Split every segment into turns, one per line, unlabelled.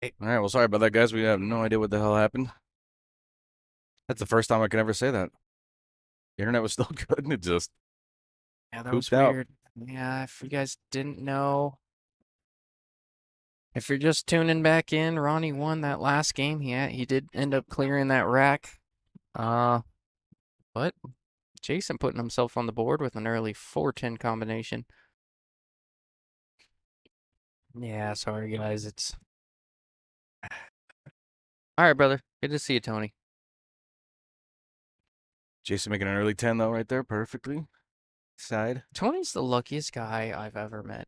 Hey,
All right, well, sorry about that, guys. We have no idea what the hell happened. That's the first time I can ever say that. The internet was still good and it just
yeah, that was
pooped out.
weird. Yeah, if you guys didn't know, if you're just tuning back in, Ronnie won that last game. He did end up clearing that rack. Uh, but Jason putting himself on the board with an early 4-10 combination. Yeah, sorry guys. It's all right, brother. Good to see you, Tony.
Jason making an early 10, though, right there, perfectly. Side.
Tony's the luckiest guy I've ever met.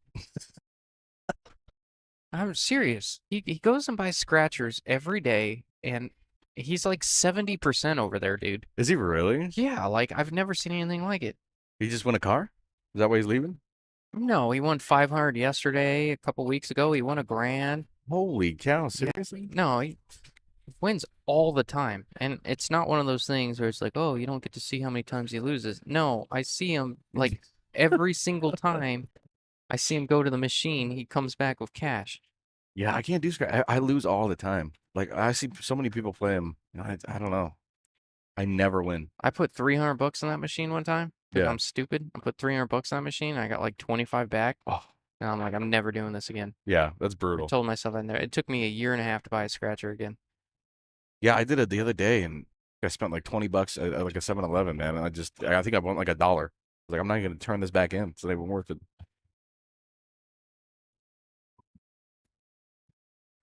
I'm serious. He goes and buys scratchers every day, and he's like 70% over there, dude.
Is he really?
Yeah, like I've never seen anything like it.
He just won a car? Is that why he's leaving?
No, he won 500 yesterday. A couple weeks ago, he won a grand.
Holy cow,
Yeah.
seriously?
No, he wins all the time. And it's not one of those things where it's like, oh, you don't get to see how many times he loses. No, I see him like every single time I see him go to the machine, he comes back with cash.
Yeah, I can't do scratch. I lose all the time. Like, I see so many people play him. I don't know. I never win.
I put 300 bucks in that machine one time because
Yeah.
I'm stupid. I put 300 bucks in that machine. And I got like 25 back.
Oh,
And I'm like, I'm never doing this again.
yeah, that's
I
brutal.
told myself I never. It took me a year and a half to buy a scratcher again.
Yeah, I did it the other day and I spent like 20 bucks at like a 7-Eleven, man. And I think I won like $1. I was like, I'm not going to turn this back in. It's not even worth it.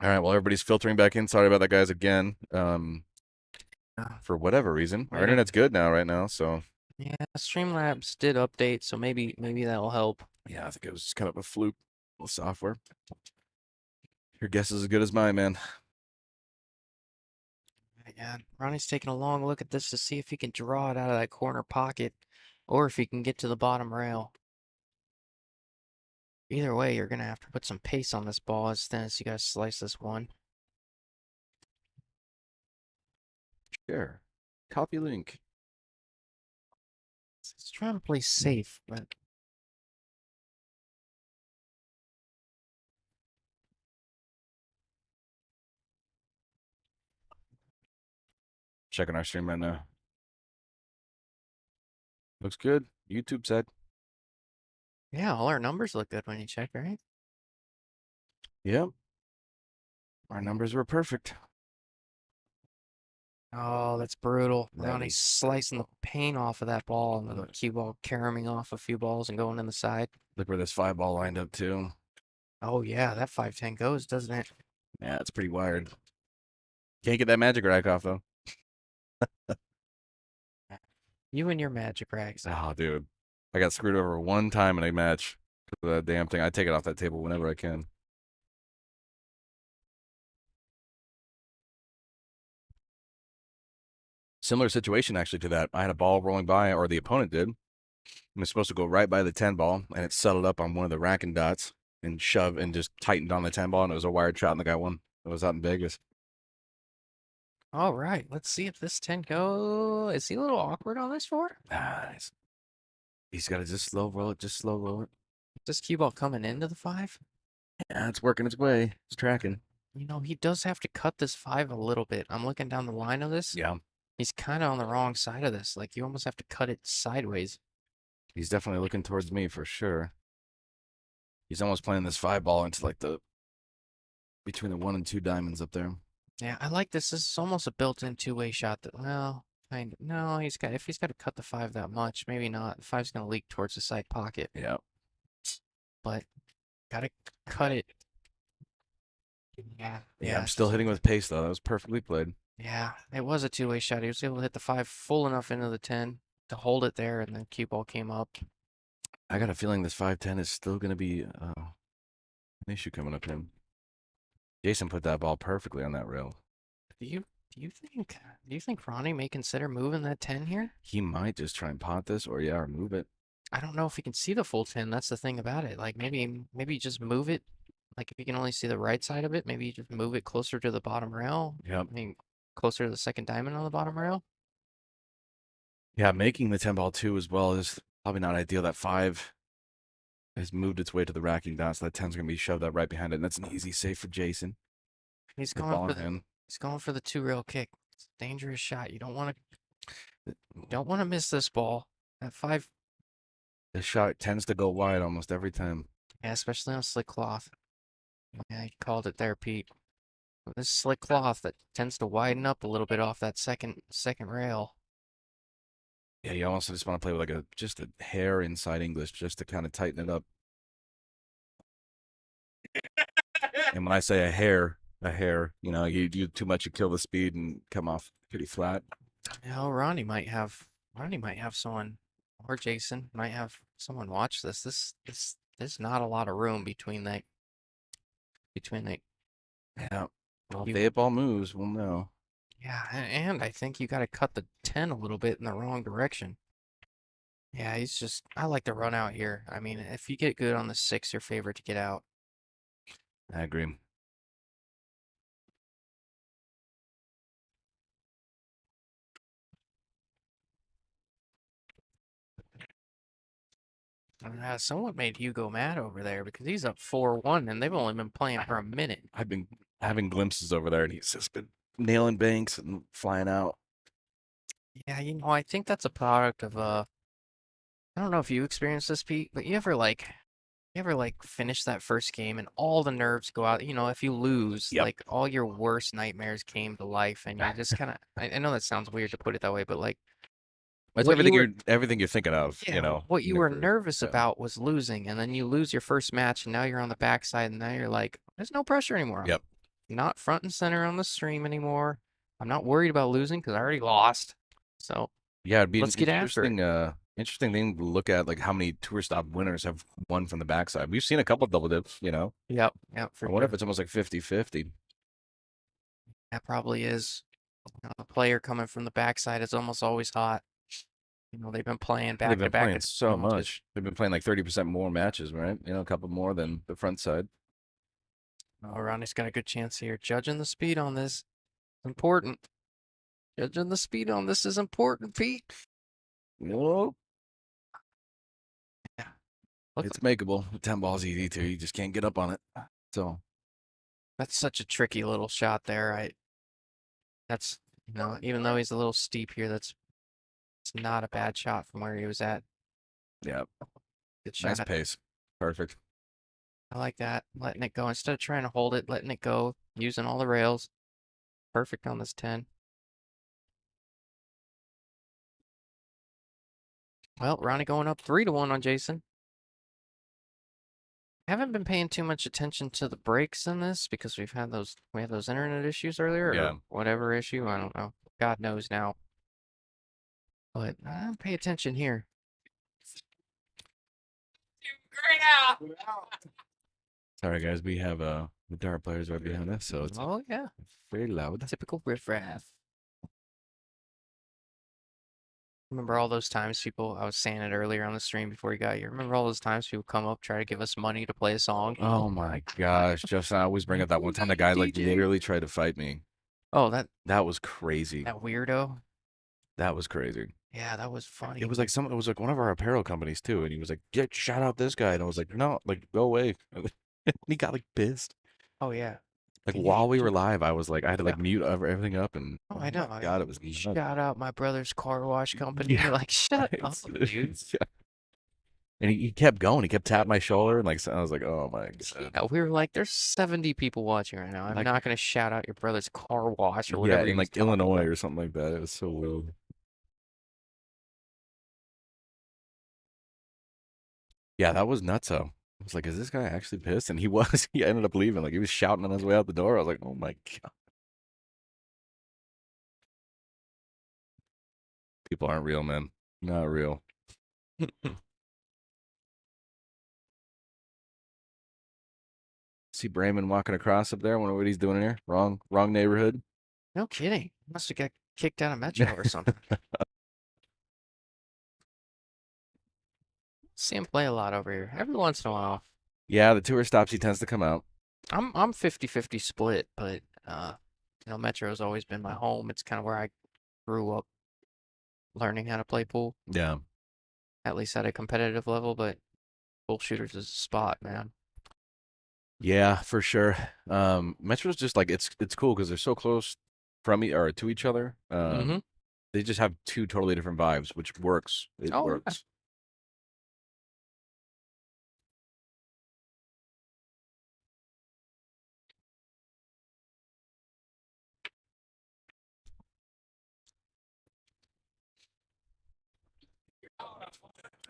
All right, well, everybody's filtering back in. Sorry about that, guys, again. For whatever reason, our
Waiting.
internet's good now, right now. So
Yeah, Streamlabs did update, so maybe that'll help.
yeah, I think it was just kind of a fluke with software. Your guess is as good as mine, man.
Yeah, Ronnie's taking a long look at this to see if he can draw it out of that corner pocket, or if he can get to the bottom rail. Either way, you're gonna have to put some pace on this ball as thin as you gotta slice this one.
Sure. Copy link.
He's trying to play safe, but
Checking our stream right now. Looks good. YouTube said.
yeah, all our numbers look good when you check, right?
Yep. Our numbers were perfect.
Oh, that's brutal. Now
Ready.
he's slicing the paint off of that ball, and the cue ball caroming off a few balls and going in the side.
Look where this 5 ball lined up too.
Oh yeah, that 5-10 goes, doesn't it?
Yeah, it's pretty wired. Can't get that magic rack off though.
You and your magic rags.
Oh, dude. I got screwed over one time in a match. The damn thing. I take it off that table whenever I can. Similar situation actually to that. I had a ball rolling by, or the opponent did. It was supposed to go right by the 10 ball, and it settled up on one of the racking dots and shoved and just tightened on the 10 ball, and it was a wired shot, and the guy won. It was out in Vegas.
All right, let's see if this 10 go. Is he a little awkward on this four?
Nice. He's got to just slow roll it, just slow roll it.
This cue ball coming into the 5?
Yeah, it's working its way. It's tracking.
You know, he does have to cut this 5 a little bit. I'm looking down the line of this.
Yeah,
He's kind of on the wrong side of this. Like, you almost have to cut it sideways.
he's definitely looking towards me for sure. He's almost playing this 5 ball into like the between the 1 and 2 diamonds up there.
Yeah, I like this. This is almost a built-in two-way shot that, well, kind of. No, if he's got to cut the 5 that much, maybe not. The 5's going to leak towards the side pocket,
Yeah.
but gotta cut it. Yeah,
Yeah,
yeah,
I'm still hitting with pace though. That was perfectly played.
yeah. It was a two-way shot. He was able to hit the 5 full enough into the 10 to hold it there, and then cue ball came up.
I got a feeling this 5-10 is still going to be an issue coming up here. Jason put that ball perfectly on that rail.
Do you do you think Ronnie may consider moving that 10 here?
He might just try and pot this, or yeah, or move it.
I don't know if he can see the full 10. That's the thing about it. Like maybe just move it. Like if you can only see the right side of it, maybe you just move it closer to the bottom rail.
Yep.
I mean, closer to the second diamond on the bottom rail.
Yeah, making the 10 ball too as well is probably not ideal. That 5 has moved its way to the racking down, so that 10's going to be shoved up right behind it, and that's an easy save for Jason.
He's
The
going
ball
for
in
the
hand.
he's going for the 2-rail kick. It's a dangerous shot. You don't want to miss this ball. At 5,
The shot tends to go wide almost every time.
yeah, especially on slick cloth. Yeah, you called it there, Pete. This slick cloth that tends to widen up a little bit off that second rail.
Yeah, you also just want to play with like just a hair inside English just to kind of tighten it up. And when I say a hair, you do too much, you kill the speed and come off pretty flat.
You know, Ronnie might have someone, or Jason might have someone watch this. There's not a lot of room between
Yeah. Well, if
you.
the eight ball moves, we'll know.
Yeah, and I think you got to cut the 10 a little bit in the wrong direction. Yeah, I like the run out here. I mean, if you get good on the 6, your favorite to get out.
I agree.
Someone made Hugo mad over there because he's up 4-1 and they've only been playing for a minute.
I've been having glimpses over there, and he's just been nailing banks and flying out.
Yeah, I think that's a product of I don't know if you experienced this, Pete, but you ever like finish that first game and all the nerves go out? If you lose,
Yep.
like all your worst nightmares came to life and you just kind of I know that sounds weird to put it that way, but like
That's
what you were
everything you're thinking of,
yeah, what you
in your
were
career.
nervous
Yeah.
about was losing, and then you lose your first match and now you're on the backside and now you're like, there's no pressure anymore. I'm
Yep.
not front and center on the stream anymore. I'm not worried about losing because I already lost. So
Yeah, it'd be an
let's get after it.
interesting thing to look at, like how many tour stop winners have won from the backside. We've seen a couple double dips.
Yep, yep,
I
for
wonder if
sure.
it's almost like 50-50.
That probably is. A player coming from the backside is almost always hot. They've been playing
Well, they've
back to
been
back
playing
at
so
matches.
much. They've been playing like 30% more matches, right? A couple more than the front side.
Oh, Ronnie's got a good chance here. Judging the speed on this is important. Judging the speed on this is important, Pete.
Well,
Yeah, look,
it's makeable. The 10 ball's easy too. You just can't get up on it. So,
that's such a tricky little shot there. That's even though he's a little steep here, it's not a bad shot from where he was at.
yeah,
Good
nice
shot.
pace. Perfect.
I like that. Letting it go instead of trying to hold it, letting it go, using all the rails. Perfect on this 10. Well, Ronnie going up 3-1 on Jason. Haven't been paying too much attention to the breaks in this because we had those internet issues earlier
Yeah.
or whatever issue. I don't know. God knows now. But pay attention here.
Sorry, guys. We have the dart players right behind us, so it's
Oh yeah,
very loud.
typical riffraff. Remember all those times I was saying it earlier on the stream before you got here. Remember all those times people come up try to give us money to play a song?
Oh my gosh, Justin! I always bring up that one time the guy like
DJ.
literally tried to fight me.
Oh,
That was crazy.
that weirdo.
That was crazy.
Yeah, that was funny.
It was like it was like one of our apparel companies too, and he was like, "Get shout out this guy," and I was like, "No, like go away." And he got like pissed.
Oh yeah.
Like
Can you
while we were live, I was like, I had to
Yeah.
like mute everything up, and
Oh, I know.
my God, it was nuts.
Shout out my brother's car wash company.
Yeah.
You're like, shut up,
It's-
dude.
yeah. And he kept going. He kept tapping my shoulder, and like I was like, "Oh my God."
Yeah, we were like, there's 70 people watching right now. I'm
Like,
not gonna shout out your brother's car wash or
yeah,
whatever he
in
was
like
talking
Illinois
about.
or something like that. It was so weird. Yeah, that was nuts. I was like, "Is this guy actually pissed?" And he was. He ended up leaving. Like he was shouting on his way out the door. I was like, "Oh my God." People aren't real, man. Not real. See Brayman walking across up there. I wonder what he's doing here. Wrong neighborhood.
No kidding. Must have got kicked out of Metro or something. See him play a lot over here. Every once in a while.
Yeah, the tour stops. He tends to come out.
I'm 50-50 split, but Metro's always been my home. It's kind of where I grew up learning how to play pool,
Yeah.
at least at a competitive level, but Bullshooters is a spot, man.
Yeah, for sure. Metro's just like it's cool because they're so close from or to each other.
Mm-hmm.
They just have two totally different vibes, which works. It
Oh yeah.
works.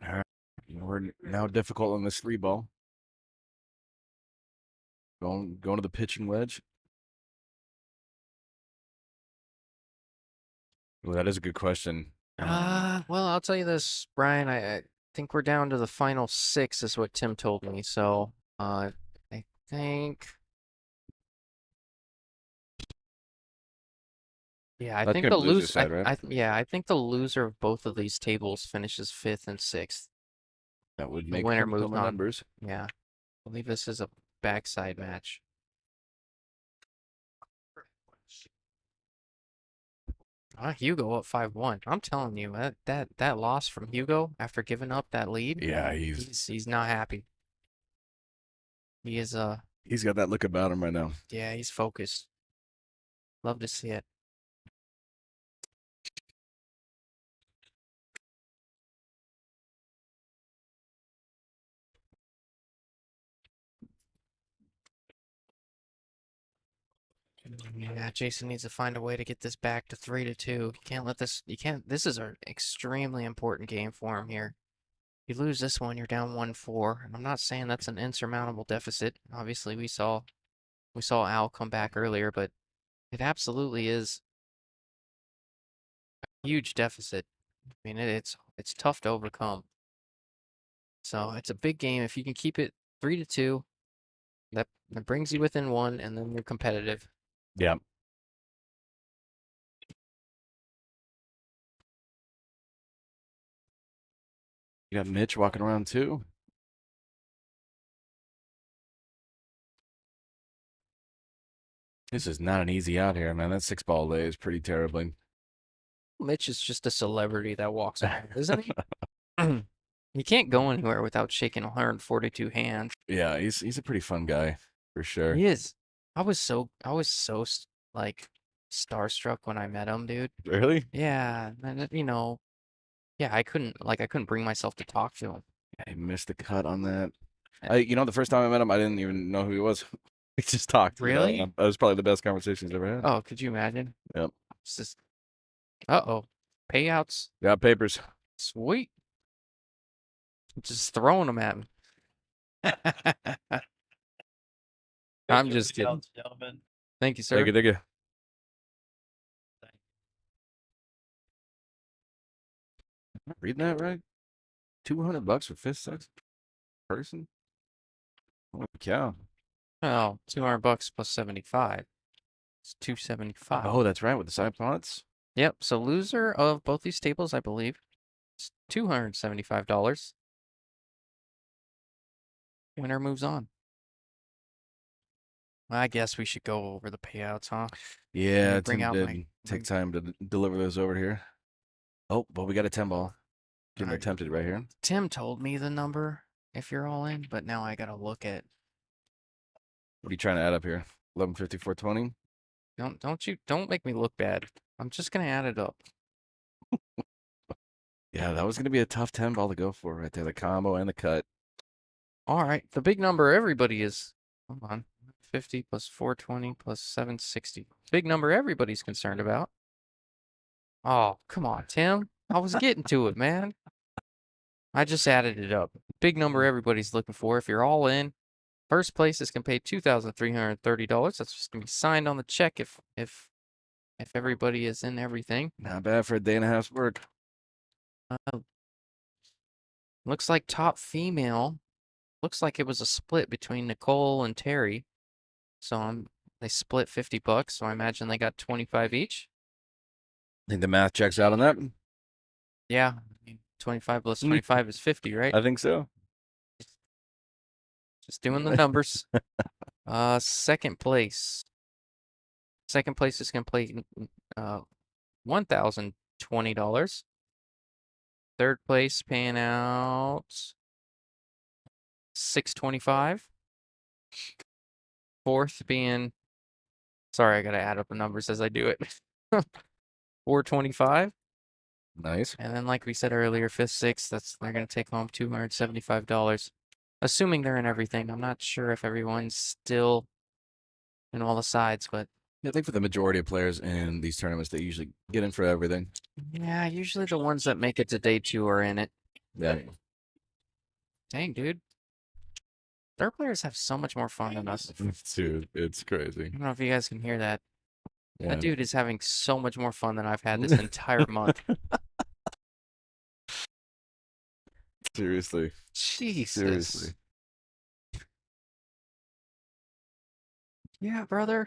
All right. We're now difficult on this three ball. Going to the pitching wedge. Well, that is a good question.
Well, I'll tell you this, Brian. I think we're down to the final six, is what Tim told me. So, I think, yeah, I
That's
think
gonna
the
lose your
lose,
side, right?
yeah, I think the loser of both of these tables finishes fifth and sixth.
That would
The
make
winner
sense on
moves
the
on.
numbers.
Yeah, I believe this is a backside match. Hugo up 5-1. I'm telling you, that loss from Hugo after giving up that lead,
Yeah,
he's not happy. He is
he's got that look about him right now.
yeah, he's focused. Love to see it. Yeah, Jason needs to find a way to get this back to 3-2. You can't let this. You can't. This is an extremely important game for him here. You lose this one, you're down 1-4, and I'm not saying that's an insurmountable deficit. Obviously, we saw Al come back earlier, but it absolutely is a huge deficit. I mean, it's tough to overcome. So it's a big game. If you can keep it 3-2, that brings you within one, and then you're competitive.
Yeah. You got Mitch walking around too. This is not an easy out here, man. That six ball lay is pretty terribly.
Mitch is just a celebrity that walks around, isn't he? You can't go anywhere without shaking 142 hands.
Yeah, he's a pretty fun guy for sure.
He is. I was so like starstruck when I met him, dude.
Really?
Yeah, and yeah, I couldn't bring myself to talk to him.
I missed the cut on that.
Uh,
The first time I met him, I didn't even know who he was. We just talked,
Really?
That was probably the best conversation he's ever had.
Oh, could you imagine?
Yep.
It's just, uh-oh. Payouts.
Got papers.
Sweet. Just throwing them at me. I'm just kidding.
Gentlemen.
Thank you,
Thank
sir.
you, thank you. Reading that right? $200 for fifth sex person? Holy cow.
Oh, $200 plus 75. It's 275.
Oh, that's right, with the side pots.
Yep. So loser of both these tables, I believe, is $275. Winner moves on. I guess we should go over the payouts, huh? Let me
Yeah,
bring
Tim
out
did take time to deliver those over here. Oh, well, we got a 10 ball. Getting
Alright.
attempted right here.
Tim told me the number if you're all in, but now I gotta look at.
What are you trying to add up here? 1154.20.
Don't make me look bad. I'm just gonna add it up.
Yeah, that was going to be a tough 10 ball to go for right there. The combo and the cut.
All right, the big number everybody is. Hold on. 50 plus 420 plus 760. Big number everybody's concerned about. Oh, come on, Tim. I was getting to it, man. I just added it up. Big number everybody's looking for. If you're all in, first place is gonna pay $2,330. That's just gonna be signed on the check if everybody is in everything.
Not bad for a day and a half's work.
Uh, looks like top female. Looks like it was a split between Nicole and Terry. So they split $50, so I imagine they got 25 each.
I think the math checks out on that.
Yeah, 25 plus 25 is 50, right?
I think so.
Just doing the numbers. Second place. Second place is gonna play $1,020. Third place paying out $625. Fourth being, sorry, I gotta add up the numbers as I do it. 425.
Nice.
And then, like we said earlier, fifth, sixth, they're gonna take home $275. Assuming they're in everything. I'm not sure if everyone's still in all the sides, but
I think for the majority of players in these tournaments, they usually get in for everything.
yeah, usually the ones that make it to day 2 are in it.
Yeah.
Dang, dude. Their players have so much more fun than us.
Dude, it's crazy.
I don't know if you guys can hear that.
Yeah.
That dude is having so much more fun than I've had this entire month.
Seriously.
Jesus.
Seriously.
Yeah, brother.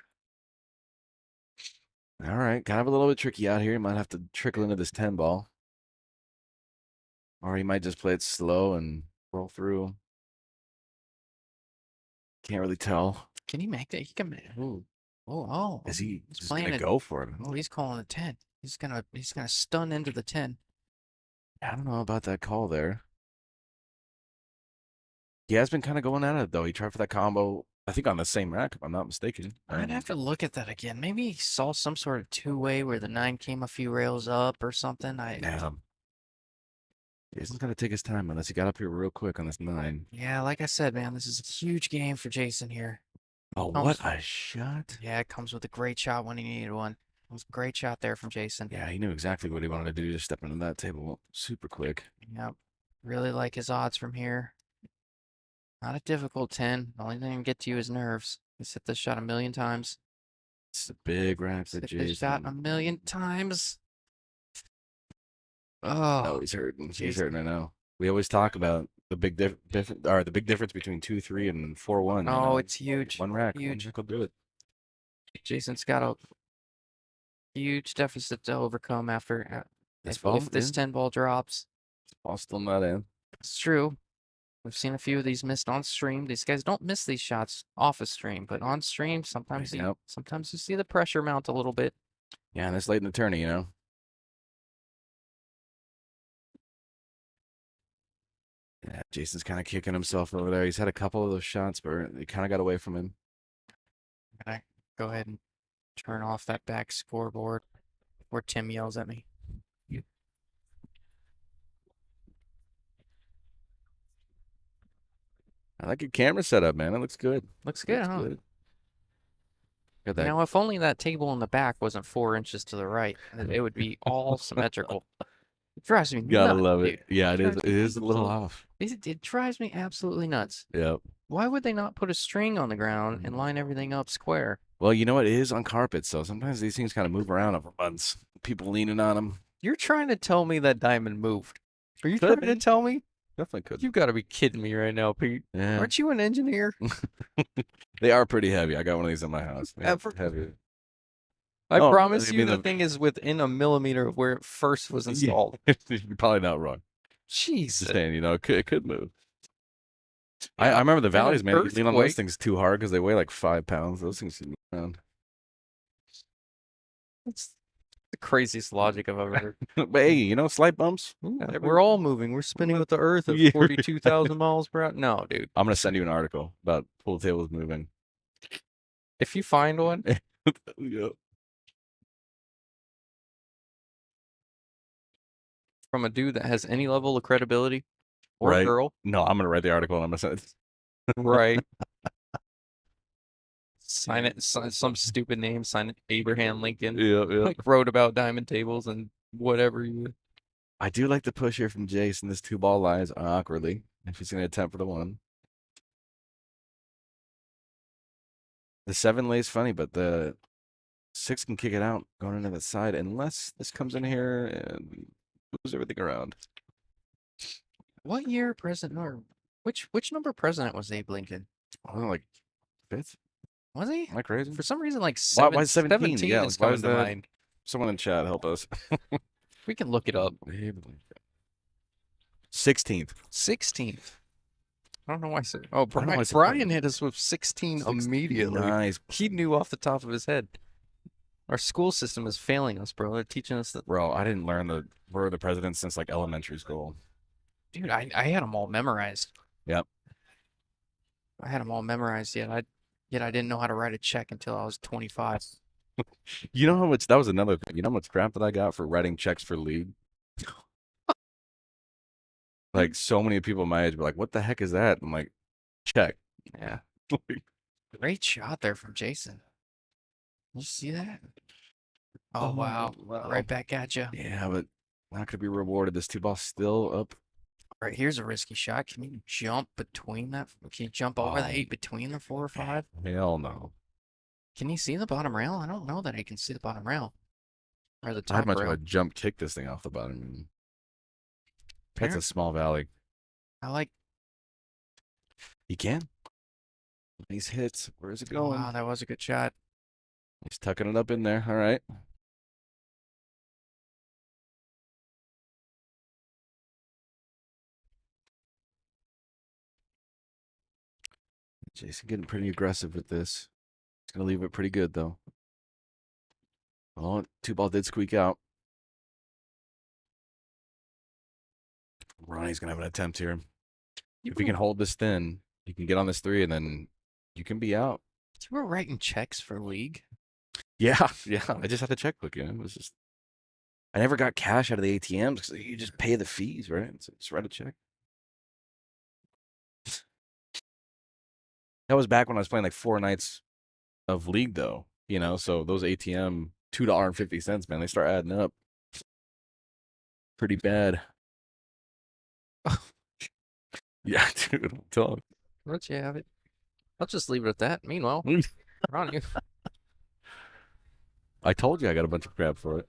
All right. Kind of a little bit tricky out here. You might have to trickle into this 10 ball. Or you might just play it slow and roll through. Can't really tell.
Can he make that? He can. Ooh. Oh.
Is he
He's
just
playing
gonna
it.
go for it?
Oh, he's calling a 10. He's gonna stun into the 10.
I don't know about that call there. He has been kind of going at it though. He tried for that combo, I think on the same rack, if I'm not mistaken.
I'd have to look at that again. Maybe he saw some sort of two-way where the 9 came a few rails up or something.
Yeah. Jason's got to take his time unless he got up here real quick on this 9.
Yeah, like I said, man, this is a huge game for Jason here.
Oh, what a shot.
Yeah, it comes with a great shot when he needed one. It was a great shot there from Jason.
Yeah, he knew exactly what he wanted to do, just step into that table super quick.
Yep. Really like his odds from here. Not a difficult 10. The only thing that can get to you is nerves. He's hit this shot a million times.
It's a big rack for
Hit this shot a
Jason.
million times.
Oh,
Oh,
he's hurting. He's
Jason.
hurting, I know. We always talk about the big difference between 2-3 and 4-1.
Oh,
you know?
it's huge.
One rack.
Huge.
One rack will do it.
Jason's got a huge deficit to overcome after
This
if,
ball,
if this
yeah.
10 ball drops.
Ball's still not in.
It's true. We've seen a few of these missed on stream. These guys don't miss these shots off a stream, but on stream, sometimes
Yep.
sometimes you see the pressure mount a little bit.
Yeah, and it's late in the tourney, you know. Yeah, Jason's kind of kicking himself over there. He's had a couple of those shots, but they kind of got away from him.
I'm gonna go ahead and turn off that back scoreboard where Tim yells at me.
I like your camera setup, man. It looks good.
Looks good, huh?
Good. Got that.
Now, if only that table in the back wasn't 4 inches to the right, it would be all symmetrical. It drives me
Gotta
nuts,
love
dude.
it. Yeah, it is.
drives
It
me
is a little
absolutely-
off.
It drives me absolutely nuts.
Yep.
Why would they not put a string on the ground and line everything up square?
Well, you know what? It is on carpet, so sometimes these things kind of move around over months. People leaning on them.
You're trying to tell me that diamond moved. Are you
Could
trying to
be.
tell me?
Definitely could.
You gotta be kidding me right now, Pete.
Yeah.
Aren't you an engineer?
They are pretty heavy. I got one of these in my house. Yeah,
Ever-
heavy.
I
Oh,
promise
you
you
mean
the
the-
thing is within a millimeter of where it first was installed.
You're probably not wrong.
Jesus.
Just saying, you know, it could move. I remember the
And an
valleys, man. You lean on those
earthquake.
things too hard because they weigh like 5 pounds. Those things should move around.
That's the craziest logic I've ever heard.
But hey, you know, slight bumps.
Yeah, we're all moving. We're spinning with the earth at
Yeah.
42,000 miles per hour. No, dude.
I'm gonna send you an article about pool tables moving.
If you find one,
Yeah.
from a dude that has any level of credibility or
Right.
girl,
No, I'm gonna write the article and I'm gonna send it.
right? Sign it, some stupid name, sign it Abraham Lincoln.
Yeah, yeah.
Like wrote about diamond tables and whatever you.
I do like the push here from Jason. This 2-ball lies awkwardly. If he's gonna attempt for the 1. The 7 lays funny, but the 6 can kick it out going into the side unless this comes in here and moves everything around.
What year president or which number president was Abe Lincoln?
I don't know, like 5th?
Was he?
Am I crazy?
For some reason, like
Why 17?
17
Yeah,
is
why
coming
was
to
that?
mind.
Someone in chat help us.
We can look it up.
16th.
16th. I don't know why I said. Oh,
don't know why I said
Brian hit us with 16 immediately.
Nice.
He knew off the top of his head. Our school system is failing us, bro. They're teaching us that.
Bro, I didn't learn the word of the president since like elementary school.
Dude, I had them all memorized.
Yep.
I had them all memorized. Yeah, Yet I didn't know how to write a check until I was 25.
You know how much that was another thing. You know how much crap that I got for writing checks for league? Like so many people my age were like, "What the heck is that?" I'm like, "Check."
Yeah. Great shot there from Jason. You see that? Oh, wow.
wow.
Right back at you.
Yeah, but not gonna be rewarded. This two ball still up.
All right, here's a risky shot. Can you jump between that? Can you jump over the
Oh,
8 between the 4 or 5?
hell no.
Can you see the bottom rail? I don't know that I can see the bottom rail. Or the
I'd
top
much rather
rail.
jump kick this thing off the bottom. That's a
Apparent.
small valley.
I like.
He can. These hits. Where is it
Oh,
going?
wow, that was a good shot.
He's tucking it up in there. All right. Jason getting pretty aggressive with this. He's gonna leave it pretty good though. Oh, two ball did squeak out. Ronnie's gonna have an attempt here.
You
If he
were,
can hold this thin, you can get on this 3 and then you can be out.
you were writing checks for league.
Yeah, yeah. I just had a checkbook, you know. It was just I never got cash out of the ATMs because you just pay the fees, right? So just write a check. That was back when I was playing like 4 nights of league though, you know. So those ATM $2.50, man, they start adding up pretty bad. Yeah, dude. I'm telling
Let you have it. I'll just leave it at that. Meanwhile,
you.
Ronnie,
I told you I got a bunch of crap for it.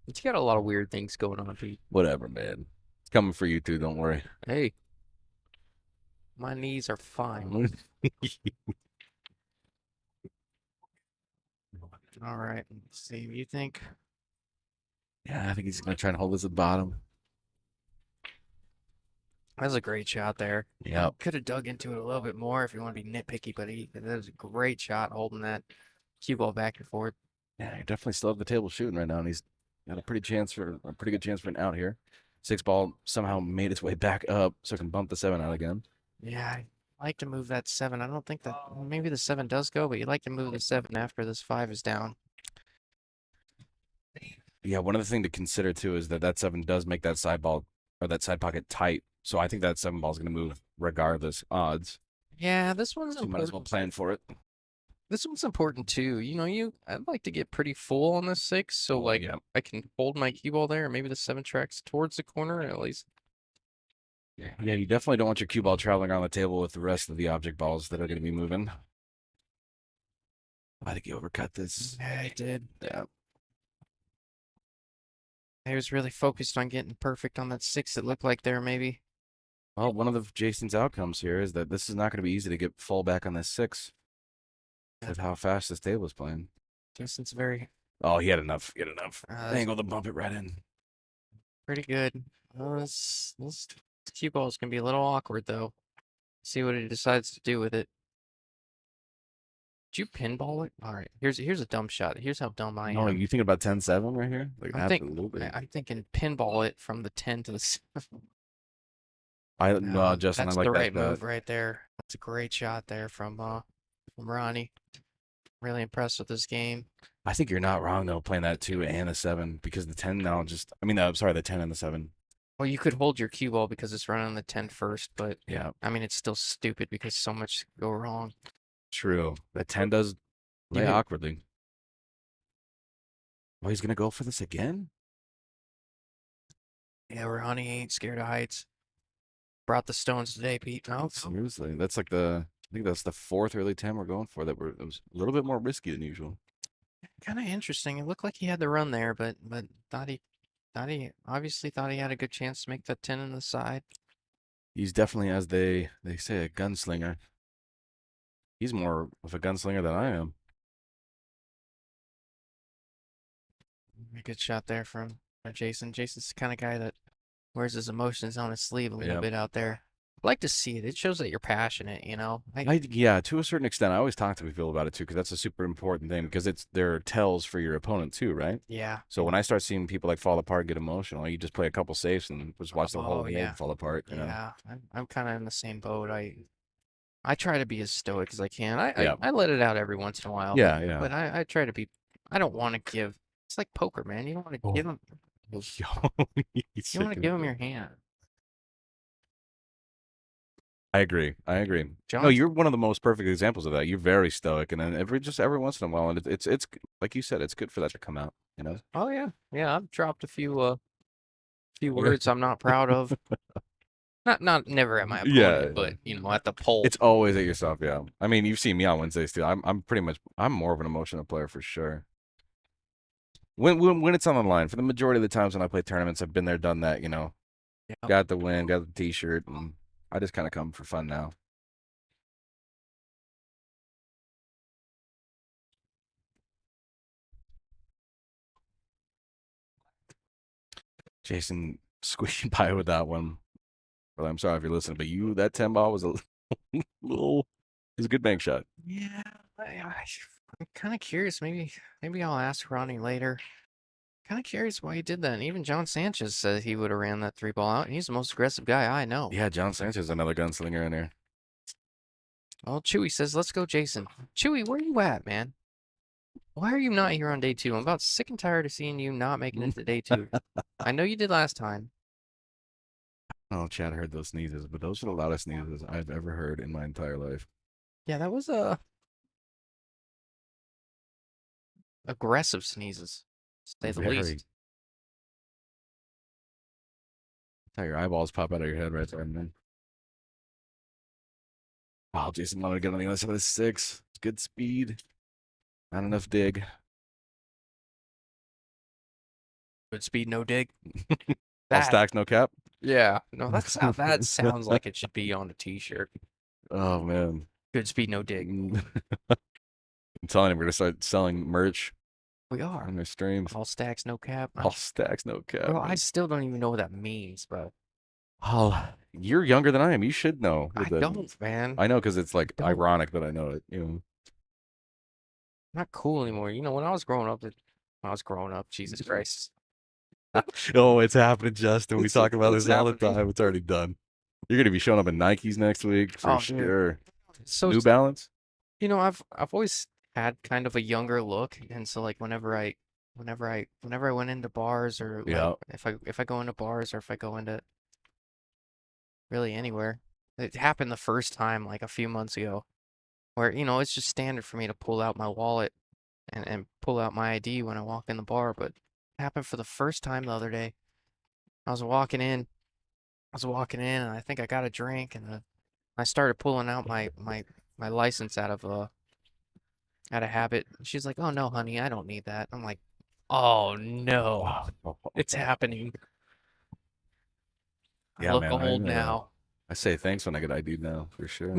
you got a lot of weird things going on, Pete.
Whatever, man. It's coming for you too. Don't worry.
Hey, my knees are fine. All right. Let's see. You think?
Yeah, I think he's gonna try and hold this at the bottom.
That was a great shot there.
Yep.
Could have dug into it a little bit more if you want to be nitpicky, but that was a great shot holding that cue ball back and forth.
Yeah, he definitely still have the table shooting right now, and he's got a pretty good chance for an out here. 6 ball somehow made its way back up, so it can bump the 7 out again.
Yeah, I like to move that 7. I don't think that maybe the 7 does go, but you like to move the 7 after this 5 is down.
Yeah, one other thing to consider too is that that 7 does make that side ball or that side pocket tight. So I think that 7 ball is going to move regardless odds.
Yeah, this one's
So you might as well
important.
plan for it.
This one's important too. I'd like to get pretty full on this 6, so like
yeah.
I can hold my cue ball there, maybe the 7 tracks towards the corner at least.
Yeah, you definitely don't want your cue ball traveling around the table with the rest of the object balls that are going to be moving. I think you overcut this.
Yeah, I did.
Yeah.
I was really focused on getting perfect on that 6. It looked like there maybe.
Well, one of the Jason's outcomes here is that this is not going to be easy to get full back on this 6 with how fast this table is playing.
Jason's very
Oh, he had enough. He had enough
that's
angle to bump it right in.
pretty good. This cue ball is gonna be a little awkward though. See what he decides to do with it. Did you pinball it? All right. Here's a dumb shot. Here's how dumb I
No,
am.
you think about 10-7 right here? Like, absolutely.
I'm thinking pinball it from the 10 to the 7.
No, Justin, I
That's
like
the
that
right
shot.
move right there. That's a great shot there from Ronnie. Really impressed with this game.
I think you're not wrong though, playing that 2 and the 7 because the 10 now just. I mean, sorry, the 10 and the 7.
Well, you could hold your cue ball because it's running on the 10 first, but
Yeah,
I mean it's still stupid because so much could go wrong.
true. The 10 does
You
lay
could,
awkwardly. Oh, he's gonna go for this again?
yeah, Ronnie ain't scared of heights. Brought the stones today, Pete. No,
Seriously, that's like the. I think that's the 4th early 10 we're going for. It was a little bit more risky than usual.
kind of interesting. It looked like he had the run there, but thought he obviously thought he had a good chance to make that 10 in the side.
He's definitely, as they say, a gunslinger. He's more of a gunslinger than I am.
A good shot there from Jason. Jason's the kind of guy that wears his emotions on his sleeve a little bit out there. I like to see it. It shows that you're passionate, you know.
Yeah, to a certain extent. I always talk to people about it too, because that's a super important thing. Because they're tells for your opponent too, right?
Yeah.
So when I start seeing people like fall apart, get emotional, you just play a couple safes and just watch the whole world fall apart. You know?
Yeah, I'm kind of in the same boat. I try to be as stoic as I can. I, I,
Yeah.
I let it out every once in a while, but
Yeah, yeah.
but I try to be. I don't want to give. It's like poker, man. You don't want to
Oh,
give them.
yo, he's
You want to
shaking
give
his
them
head.
your hand.
I agree. I agree. No,
John's.
you're one of the most perfect examples of that. You're very stoic, and then every once in a while, and it's like you said, it's good for that to come out. You know.
Oh yeah, yeah. I've dropped a few words I'm not proud of. Not never at my
Yeah,
opponent, but at the pole.
it's always at yourself. Yeah. I mean, you've seen me on Wednesdays too. I'm pretty much I'm more of an emotional player for sure. When it's on the line, for the majority of the times when I play tournaments, I've been there, done that.
Yeah.
Got the win, got the T-shirt, and I just kind of come for fun now. Jason squeaking by with that one. Well, I'm sorry if you're listening, but that 10 ball was a little, it was a good bank shot.
Yeah, I'm kind of curious. Maybe I'll ask Ronnie later. Kind of curious why he did that. And even John Sanchez said he would have ran that three ball out. And he's the most aggressive guy I know.
Yeah, John Sanchez, another gunslinger in there.
Well, Chewy says, let's go, Jason. Chewy, where you at, man? Why are you not here on day two? I'm about sick and tired of seeing you not making it to day two. I know you did last time.
Oh, Chad heard those sneezes, but those are the loudest sneezes I've ever heard in my entire life.
Yeah, that was aggressive sneezes, to say the
Very.
least.
How your eyeballs pop out of your head right there, man. Oh, Jason wanted to get on the other side of the six. Good speed. Not enough dig.
Good speed, no dig.
All
That,
stacks, no cap.
yeah. No, that sounds like it should be on a t-shirt.
Oh, man.
Good speed, no dig.
I'm telling you, we're going to start selling merch
We are.
on their streams.
All stacks, no cap.
All stacks, no cap.
Bro, I
Man.
still don't even know what that means, bro.
Oh, you're younger than I am. You should know.
I don't, man.
I know because it's like
Don't.
ironic that I know it.
Not cool anymore. When I was growing up, Jesus Christ.
Oh, it's happening, Justin. We
It's
talk about
it's
this all the
happening.
time. It's already done. You're gonna be showing up in Nikes next week for
Oh, dude.
sure.
So,
New Balance.
I've always had kind of a younger look, and so like whenever I went into bars or like
Yeah.
if I go into bars or if I go into really anywhere, it happened the first time like a few months ago, where it's just standard for me to pull out my wallet and pull out my ID when I walk in the bar, but it happened for the first time the other day. I was walking in, and I think I got a drink, and I started pulling out my license out of habit. She's like, "Oh no, honey, I don't need that." I'm like, "Oh no, it's happening. I
Yeah,
look
man.
old now."
I say thanks when I get ID'd now for sure.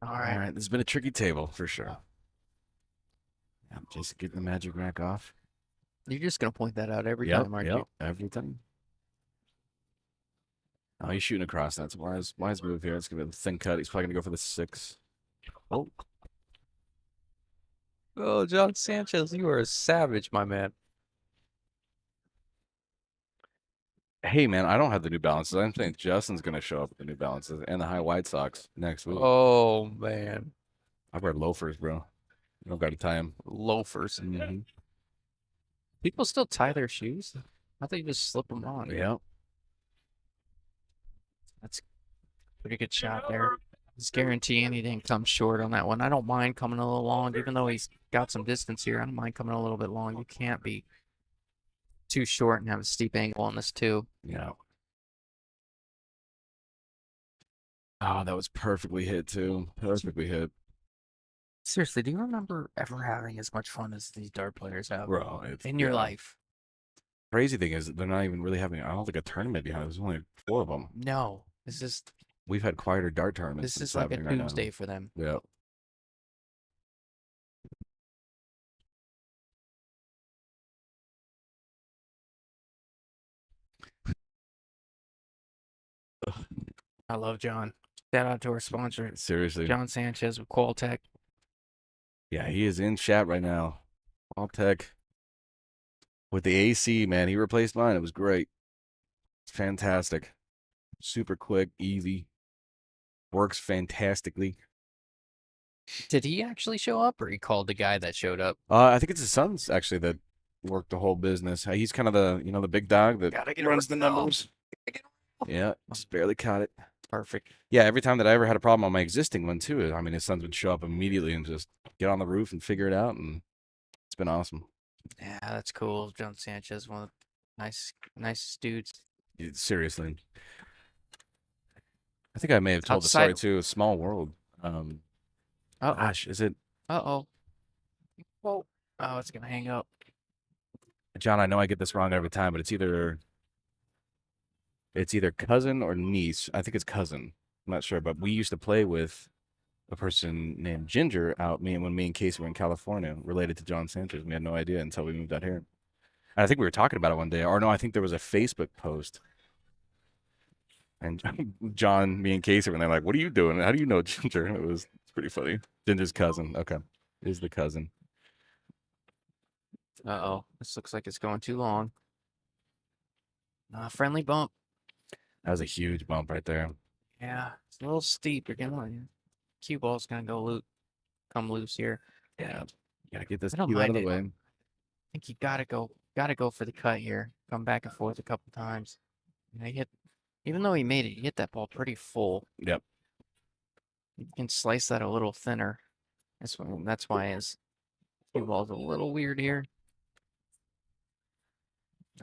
All
All
right,
right, this has been a tricky table for sure. Yeah, just getting the magic rack off.
you're just gonna point that out every
Yep,
time, aren't
yep,
you?
every time. Oh, he's shooting across. That's wise move here. It's gonna be a thin cut. He's probably gonna go for the six. Oh,
Oh, John Sanchez, you are a savage, my man.
hey man, I don't have the New Balances. I'm saying Justin's gonna show up with the New Balances and the high White Sox next week.
Oh man,
I wear loafers, bro. You don't got to tie them.
loafers.
Mm-hmm.
People still tie their shoes? I thought you just slip them on.
Yeah.
That's a pretty good shot there. Just guaranteeing he didn't come short on that one. I don't mind coming a little long, even though he's got some distance here. I don't mind coming a little bit long. You can't be too short and have a steep angle on this too.
Yeah. Oh, that was perfectly hit too. Perfectly hit,
Seriously, do you remember ever having as much fun as these dart players have
bro.
in your
Yeah.
life?
Crazy thing is they're not even really having. I don't think a tournament behind. There's only 4 of them.
No, this is
We've had quieter dart tournaments.
this
Than
is like a
happening right now.
doomsday for them.
Yeah.
I love John. Shout out to our sponsor,
Seriously.
John Sanchez with Qualtech.
Yeah, he is in chat right now. All tech with the AC, man. He replaced mine. It was great. It's fantastic. Super quick, easy. Works fantastically.
Did he actually show up, or he called the guy that showed up?
I think it's his son's actually that worked the whole business. He's kind of the big dog that
Gotta get
runs the
around.
numbers. Yeah, just barely caught it.
Perfect.
Yeah, every time that I ever had a problem on my existing one too, I mean, his sons would show up immediately and just get on the roof and figure it out, and it's been awesome.
Yeah, that's cool. John Sanchez, one of the nicest dudes.
Seriously, I think I may have told the story
Outside.
too. Small world. Um,
Uh-oh.
Gosh, is it
Uh-oh. Whoa. Oh, it's gonna hang up.
John? I know I get this wrong every time, but it's either cousin or niece. I think it's cousin. I'm not sure, but we used to play with a person named Ginger out when me and Casey were in California, related to John Sanchez. We had no idea until we moved out here. And I think we were talking about it one day, or no, I think there was a Facebook post. And John, me and Casey were there like, "What are you doing? How do you know Ginger?" It's pretty funny. Ginger's cousin. Okay, is the cousin.
Uh-oh. This looks like it's going too long. Friendly bump.
That was a huge bump right there.
Yeah, it's a little steep. You're gonna cue ball's gonna come loose here.
Yeah, gotta get this
I don't
cue out of
mind
the
it. I
way.
think you gotta go for the cut here. Come back and forth a couple times. And even though he made it, he hit that ball pretty full.
Yep.
You can slice that a little thinner. That's why his cue ball's a little weird here.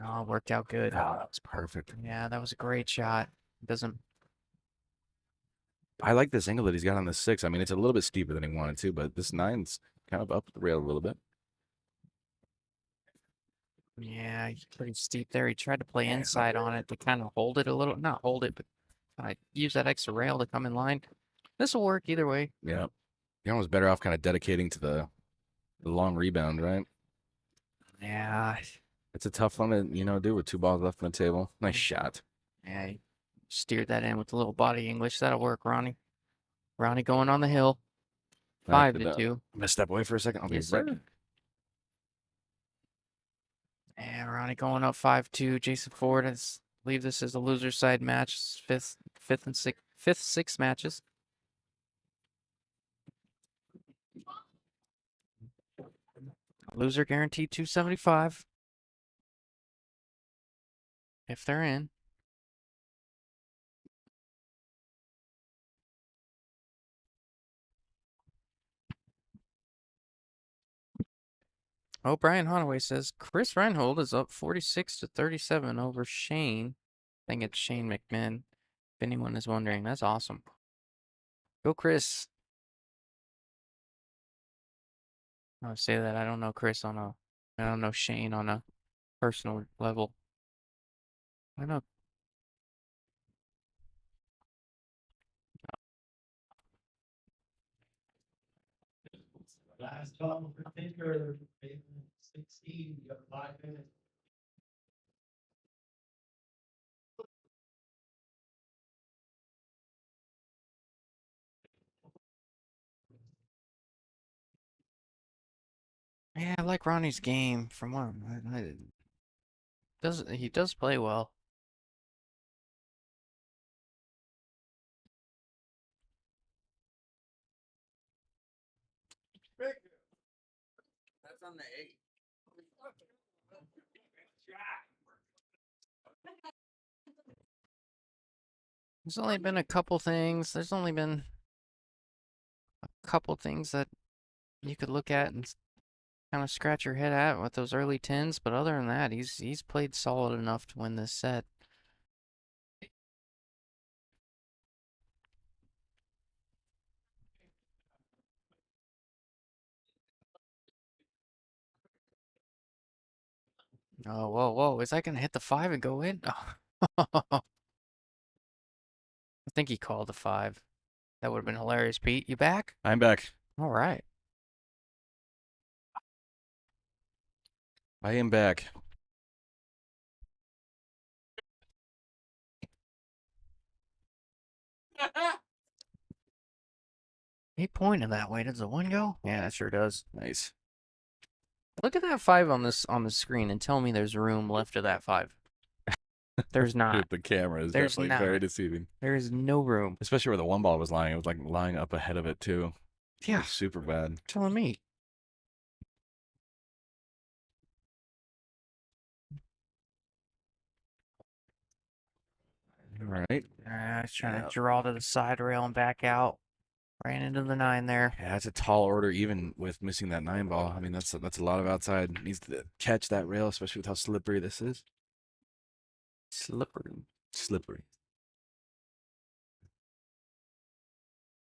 Oh, it worked out good.
Oh, that was perfect.
Yeah, that was a great shot. Doesn't
I like this angle that he's got on the six. I mean, it's a little bit steeper than he wanted to, but this nine's kind of up the rail a little bit.
Yeah, he's pretty steep there. He tried to play inside on it to kind of hold it a little, not hold it, but kind of use that extra rail to come in line. This will work either way.
Yeah. You're almost better off kind of dedicating to the long rebound, right?
Yeah,
It's a tough one to, do with two balls left on the table. Nice shot.
yeah, he steered that in with a little body English. That'll work, Ronnie. Ronnie going on the hill.
I
5-2.
missed that away for a second. I'll be
Yes,
right
sir. And Ronnie going up 5-2. Jason Ford has believe this is a loser side match. Fifth, sixth matches. Loser guaranteed 275 if they're in. Oh, Brian Honaway says Chris Reinhold is up 46-37 over Shane. I think it's Shane McMahon. If anyone is wondering, that's awesome. Go, Chris. I say that I don't know I don't know Shane on a personal level. I know.
Last call for Tinker, 16, you got 5 minutes.
Yeah, I like Ronnie's game from what he does play well.
That's on the 8.
There's only been a couple things. There's only been a couple things that you could look at and kind of scratch your head at with those early tens, but other than that, he's played solid enough to win this set. Oh, whoa, whoa. Is that gonna hit the 5 and go in? Oh. I think he called the 5. That would have been hilarious, Pete. You back?
I'm back.
All right.
I am back.
He pointed that way. Does the one go? Yeah, it sure does.
Nice.
Look at that 5 on the screen and tell me there's room left of that 5. There's not.
Dude, the camera is
There's
definitely very
not.
deceiving.
There is no room.
Especially where the one ball was lying. It was like lying up ahead of it too. It
Yeah,
was super bad.
telling me.
All right.
I was trying
Yeah.
to draw to the side rail and back out. Ran into the 9 there.
Yeah, that's a tall order, even with missing that 9 ball. I mean, that's a lot of outside. Needs to catch that rail, especially with how slippery this is.
Slippery.
Slippery.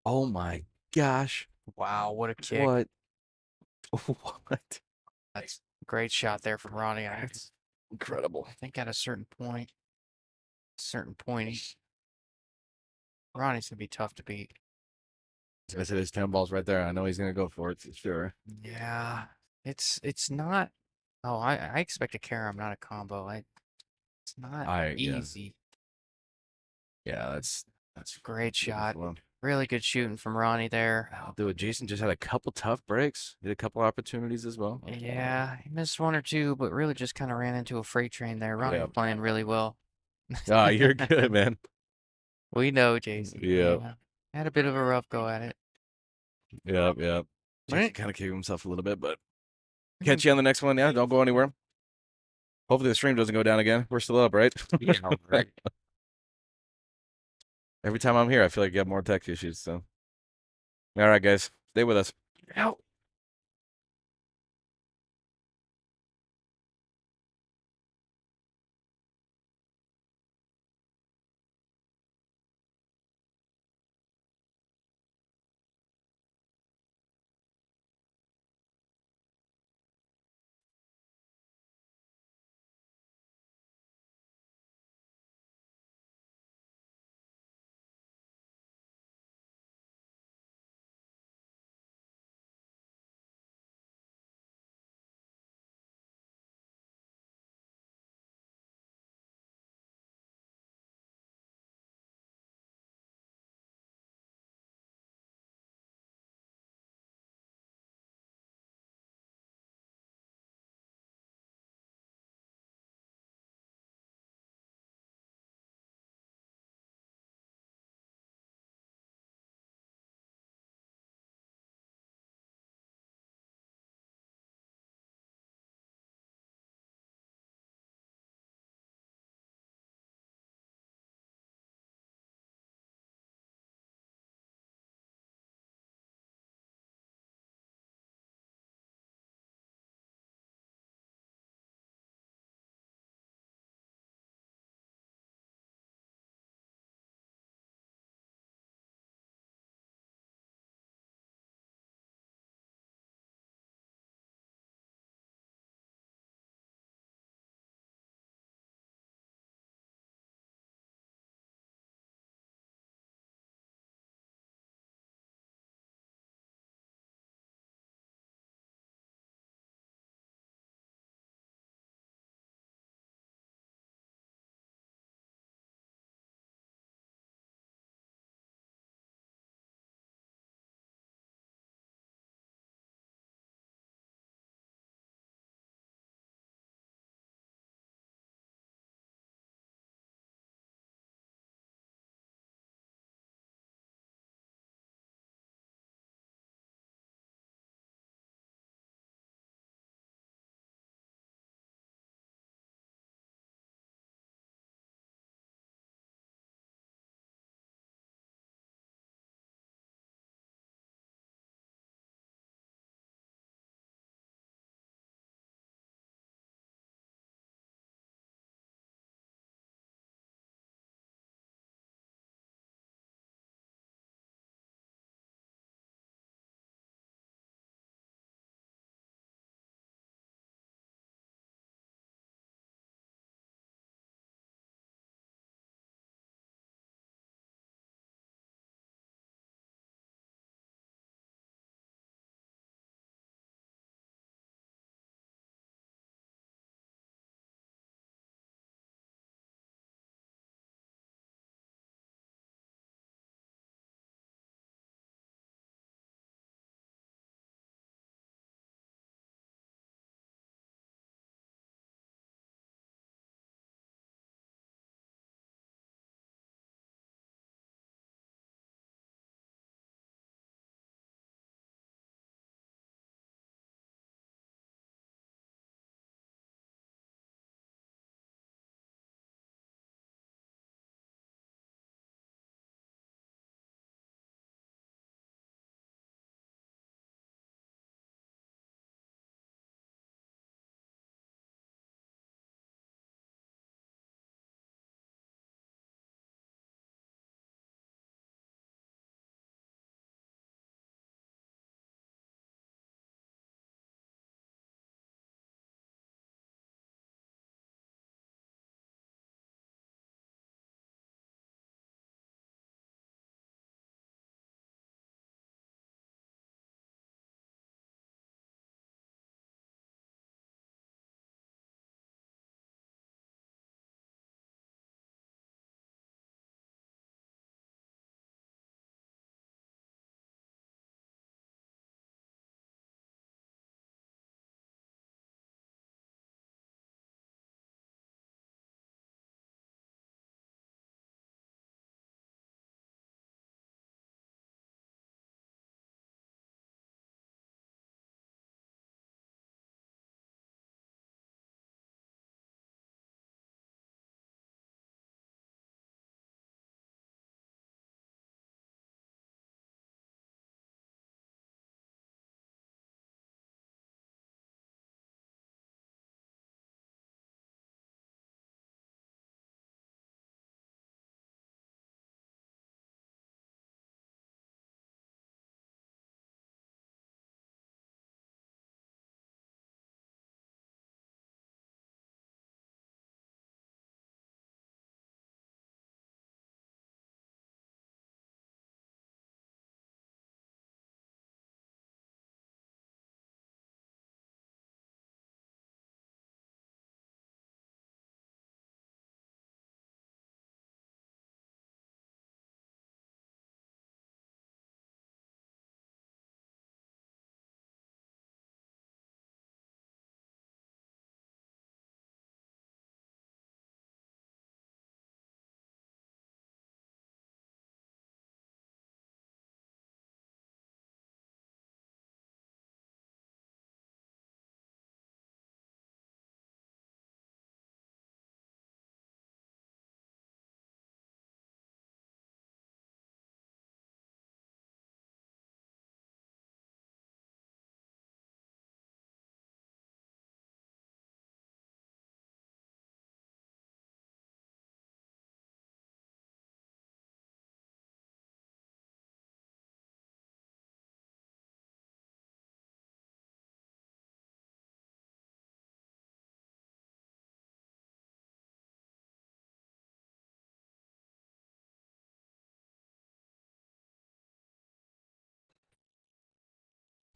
Oh my gosh.
Wow, what a kick.
What? What?
That's a great shot there from Ronnie.
Incredible.
I think at a certain point, Ronnie's gonna be tough to beat.
I said his 10 balls right there. I know he's gonna go for it, for sure.
Yeah, it's not. Oh, I expect a carom, not a combo. It's not
Yeah.
easy.
Yeah, that's
Great shot.
beautiful.
Really good shooting from Ronnie there.
I'll do it. Jason just had a couple tough breaks. He had a couple opportunities as well.
Yeah, he missed 1 or 2, but really just kind of ran into a freight train there. Ronnie
Yeah.
was playing really well.
Ah, you're good, man.
We know, Jason.
Yeah.
Yeah. Had a bit of a rough go at it.
Yep, yep. Jason
Right.
kind of kicking himself a little bit, but catch you on the next one. Yeah, don't go anywhere. Hopefully the stream doesn't go down again. We're still up, right?
Yeah, right.
Every time I'm here, I feel like you have more tech issues. So, all right, guys, stay with us.
Out.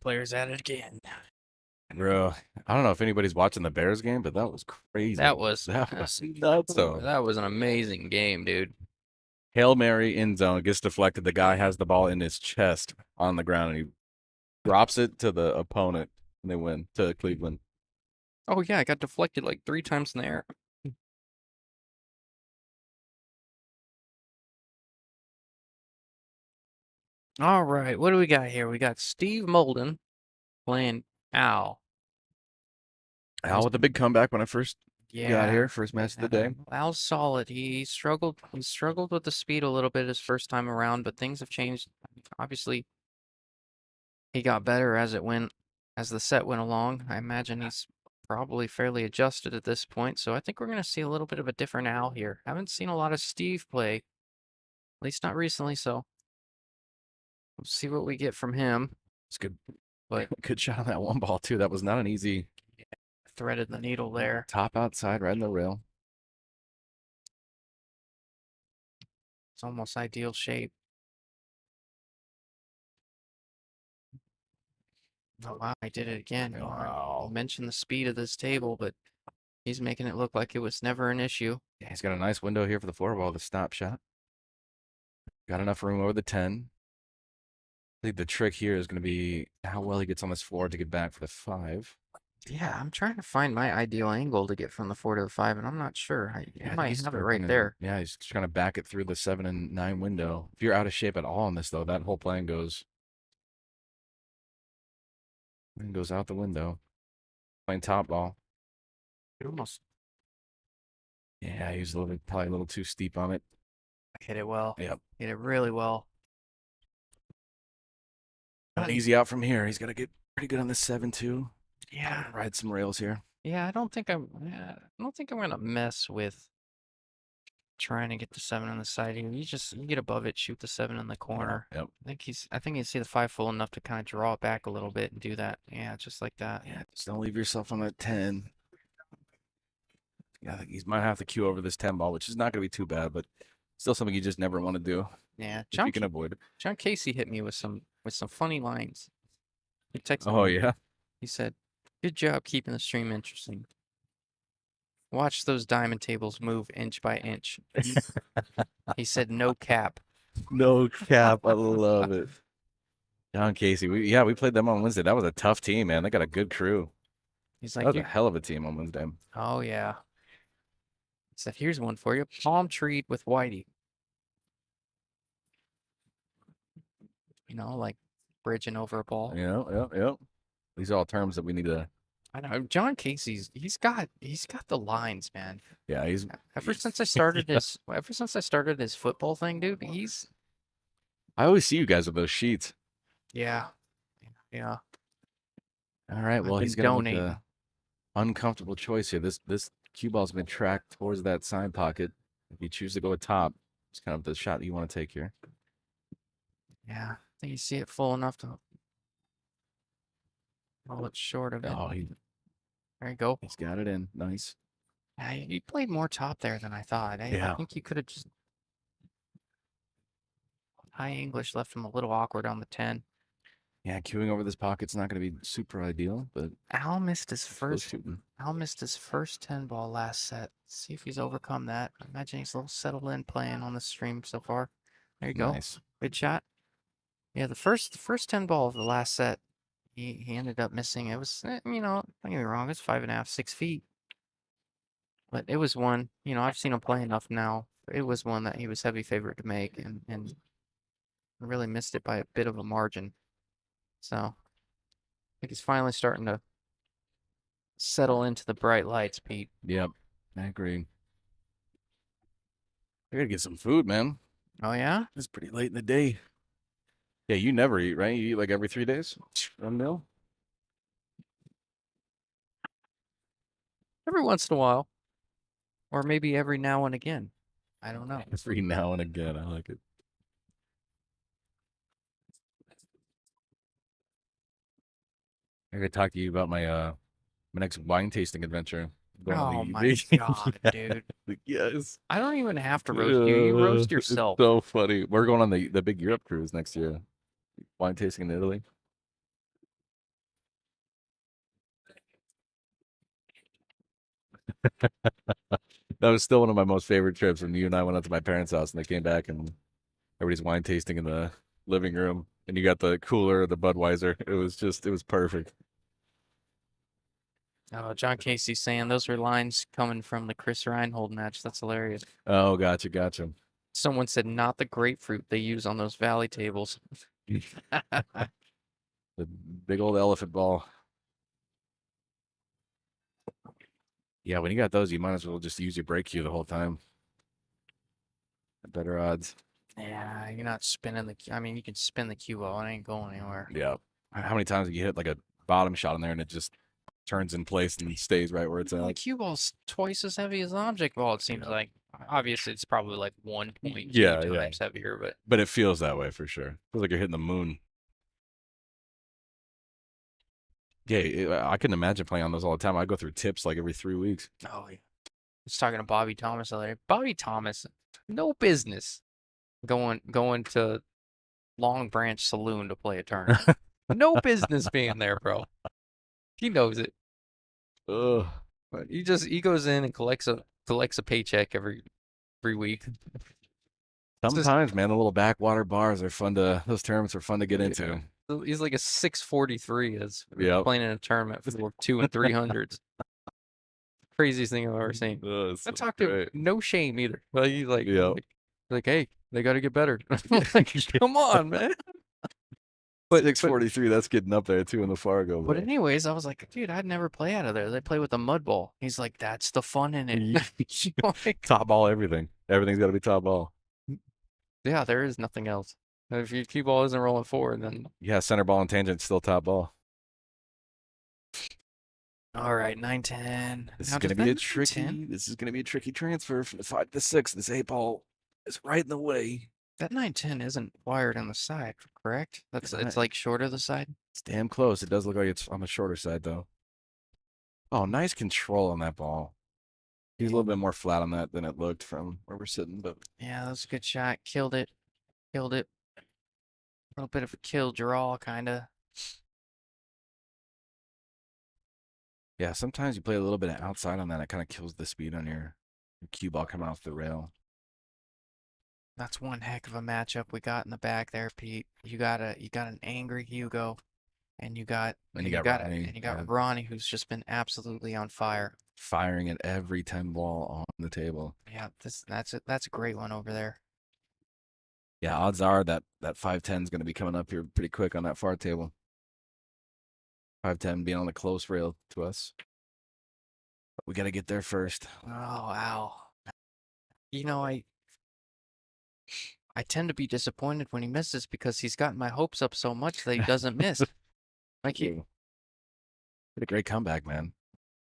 players at it again.
Bro, I don't know if anybody's watching the Bears game, but that was crazy.
That was
That was nuts, though.
that was an amazing game, dude.
Hail Mary end zone gets deflected. The guy has the ball in his chest on the ground, and he drops it to the opponent, and they win to Cleveland.
Oh yeah, I got deflected like 3 times in the air. All right, what do we got here? We got Steve Molden playing Al.
Al with a big comeback when I first got here, first match of the day.
Al's solid. He struggled with the speed a little bit his first time around, but things have changed. Obviously, he got better as the set went along. I imagine he's probably fairly adjusted at this point, so I think we're going to see a little bit of a different Al here. Haven't seen a lot of Steve play, at least not recently, so we'll see what we get from him.
It's good,
but
good shot on that one ball too. That was not an easy.
Threaded the needle there.
Top outside, right in the rail.
It's almost ideal shape. Oh wow, I did it again.
Wow.
I mentioned the speed of this table, but he's making it look like it was never an issue.
Yeah, he's got a nice window here for the floor ball, the stop shot. Got enough room over the 10. I think the trick here is going to be how well he gets on this floor to get back for the 5.
Yeah, I'm trying to find my ideal angle to get from the 4 to the 5, and I'm not sure. I might have it right there.
Yeah, he's trying to back it through the 7 and 9 window. If you're out of shape at all on this, though, that whole plan goes out the window. Playing top ball.
Almost.
Yeah, he was probably a little too steep on it.
Hit it well.
Yep.
Hit it really well.
Not easy out from here. He's got to get pretty good on the 7 too.
Yeah.
Ride some rails here.
Yeah, I don't think I'm gonna mess with trying to get the 7 on the side here. You get above it, shoot the 7 in the corner.
Yep.
I think you see the 5 full enough to kind of draw it back a little bit and do that. Yeah, just like that.
Yeah, just don't leave yourself on that 10. Yeah, I think he might have to cue over this 10 ball, which is not going to be too bad, but still something you just never want to do.
Yeah,
if you can avoid it.
John Casey hit me with some funny lines. He texted
Oh
me.
yeah.
He said, "Good job keeping the stream interesting. Watch those diamond tables move inch by inch." He said, "No cap."
No cap. I love it. John Casey. We played them on Wednesday. That was a tough team, man. They got a good crew.
He's
That
like,
was a hell of a team on Wednesday.
"Oh yeah." He said, "Here's one for you. Palm treed with Whitey." You know, like bridging over a ball.
Yep. These are all terms that we need to.
I know John Casey's. He's got the lines, man.
Yeah, he's.
Ever since I started his football thing, dude.
I always see you guys with those sheets.
Yeah.
All right. Well,
I've
he's
been
gonna make
donating.
a uncomfortable choice here. This cue ball's been tracked towards that side pocket. If you choose to go with top, it's kind of the shot that you want to take here.
Yeah. I think you see it full enough to roll it short of it.
Oh,
There you go.
he's got it in. Nice.
Yeah, you played more top there than I thought. I think you could have just high English left him a little awkward on the 10.
Yeah, queuing over this pocket's not going to be super ideal, but
Al missed his
close
first
shooting.
10 ball last set. See if he's overcome that. I imagine he's a little settled in playing on the stream so far. There you go.
Nice.
Good shot. Yeah, the first 10 ball of the last set, he ended up missing. It was, don't get me wrong, it's 5.5, 6 feet. But it was one, I've seen him play enough now. It was one that he was heavy favorite to make and really missed it by a bit of a margin. So I think he's finally starting to settle into the bright lights, Pete.
Yep, I agree. I gotta get some food, man.
Oh yeah?
It's pretty late in the day. Yeah, you never eat, right? You eat like every 3 days? 1 meal?
Every once in a while. Or maybe every now and again. I don't know.
Every now and again. I like it. I gotta talk to you about my next wine tasting adventure.
Oh my God, dude.
Yes.
I don't even have to roast you. You roast yourself.
It's so funny. We're going on the big Europe cruise next year. Wine tasting in Italy. That was still one of my most favorite trips when you and I went up to my parents' house and they came back and everybody's wine tasting in the living room and you got the cooler, the Budweiser. It was perfect.
Oh, John Casey saying those are lines coming from the Chris Reinhold match. That's hilarious.
Oh, gotcha.
Someone said not the grapefruit they use on those valley tables.
The big old elephant ball. Yeah, when you got those, you might as well just use your brake cue the whole time. Better odds.
Yeah, you're not spinning the. I mean, you can spin the cue ball. It ain't going anywhere.
Yeah. How many times have you hit like a bottom shot in there and it just turns in place and stays right where it's
The
at?
cue ball's twice as heavy as an object ball. It seems like. Obviously, it's probably like 1.2
Yeah.
times heavier,
But it feels that way for sure. Feels like you're hitting the moon. Yeah, I couldn't imagine playing on those all the time. I go through tips like every 3 weeks.
oh yeah. I was talking to Bobby Thomas the other day. Bobby Thomas, no business going to Long Branch Saloon to play a tournament. No business being there, bro. He knows it.
Ugh.
But he goes in and collects a paycheck every week.
Sometimes, man, the little backwater bars are fun those tournaments are fun to get into.
He's like a 643 is
Yep.
playing in a tournament for 2 and 300s. Craziest thing I've ever seen. I talked to him, no shame either. Well, he's like,
Yep.
like, hey, they got to get better. I'm like, come on, man.
But 643, that's getting up there too in the Fargo.
But anyways, I was like, dude, I'd never play out of there. They play with a mud ball. He's like, that's the fun in it. Like,
top ball, everything. Everything's got to be top ball.
yeah, there is nothing else. If your cue ball isn't rolling forward, then
Yeah, center ball and tangent still top ball.
all right, 9-10.
This
Now,
is going to
does
be a
that
tricky.
9-10
This is going to be a tricky transfer from the 5 to 6. This 8 ball is right in the way.
That 9-10 isn't wired on the side, correct?
It's
It's
not.
like shorter the side.
It's damn close. It does look like it's on the shorter side though. Oh, nice control on that ball. He's a little bit more flat on that than it looked from where we're sitting, but
Yeah, that was a good shot. Killed it. Killed it. A little bit of a kill draw, kind of.
yeah, sometimes you play a little bit of outside on that. It kind of kills the speed on your cue ball coming off the rail.
That's one heck of a matchup we got in the back there, Pete. You got an angry Hugo, and you got
Ronnie,
and you got Ronnie, who's just been absolutely on fire.
Firing at every 10 ball on the table.
Yeah, that's a great one over there.
Yeah, odds are that 510 is going to be coming up here pretty quick on that far table. 510 being on the close rail to us. But we got to get there first.
Oh, wow. You know, I tend to be disappointed when he misses because he's gotten my hopes up so much that he doesn't miss. Like he
Did a great comeback, man,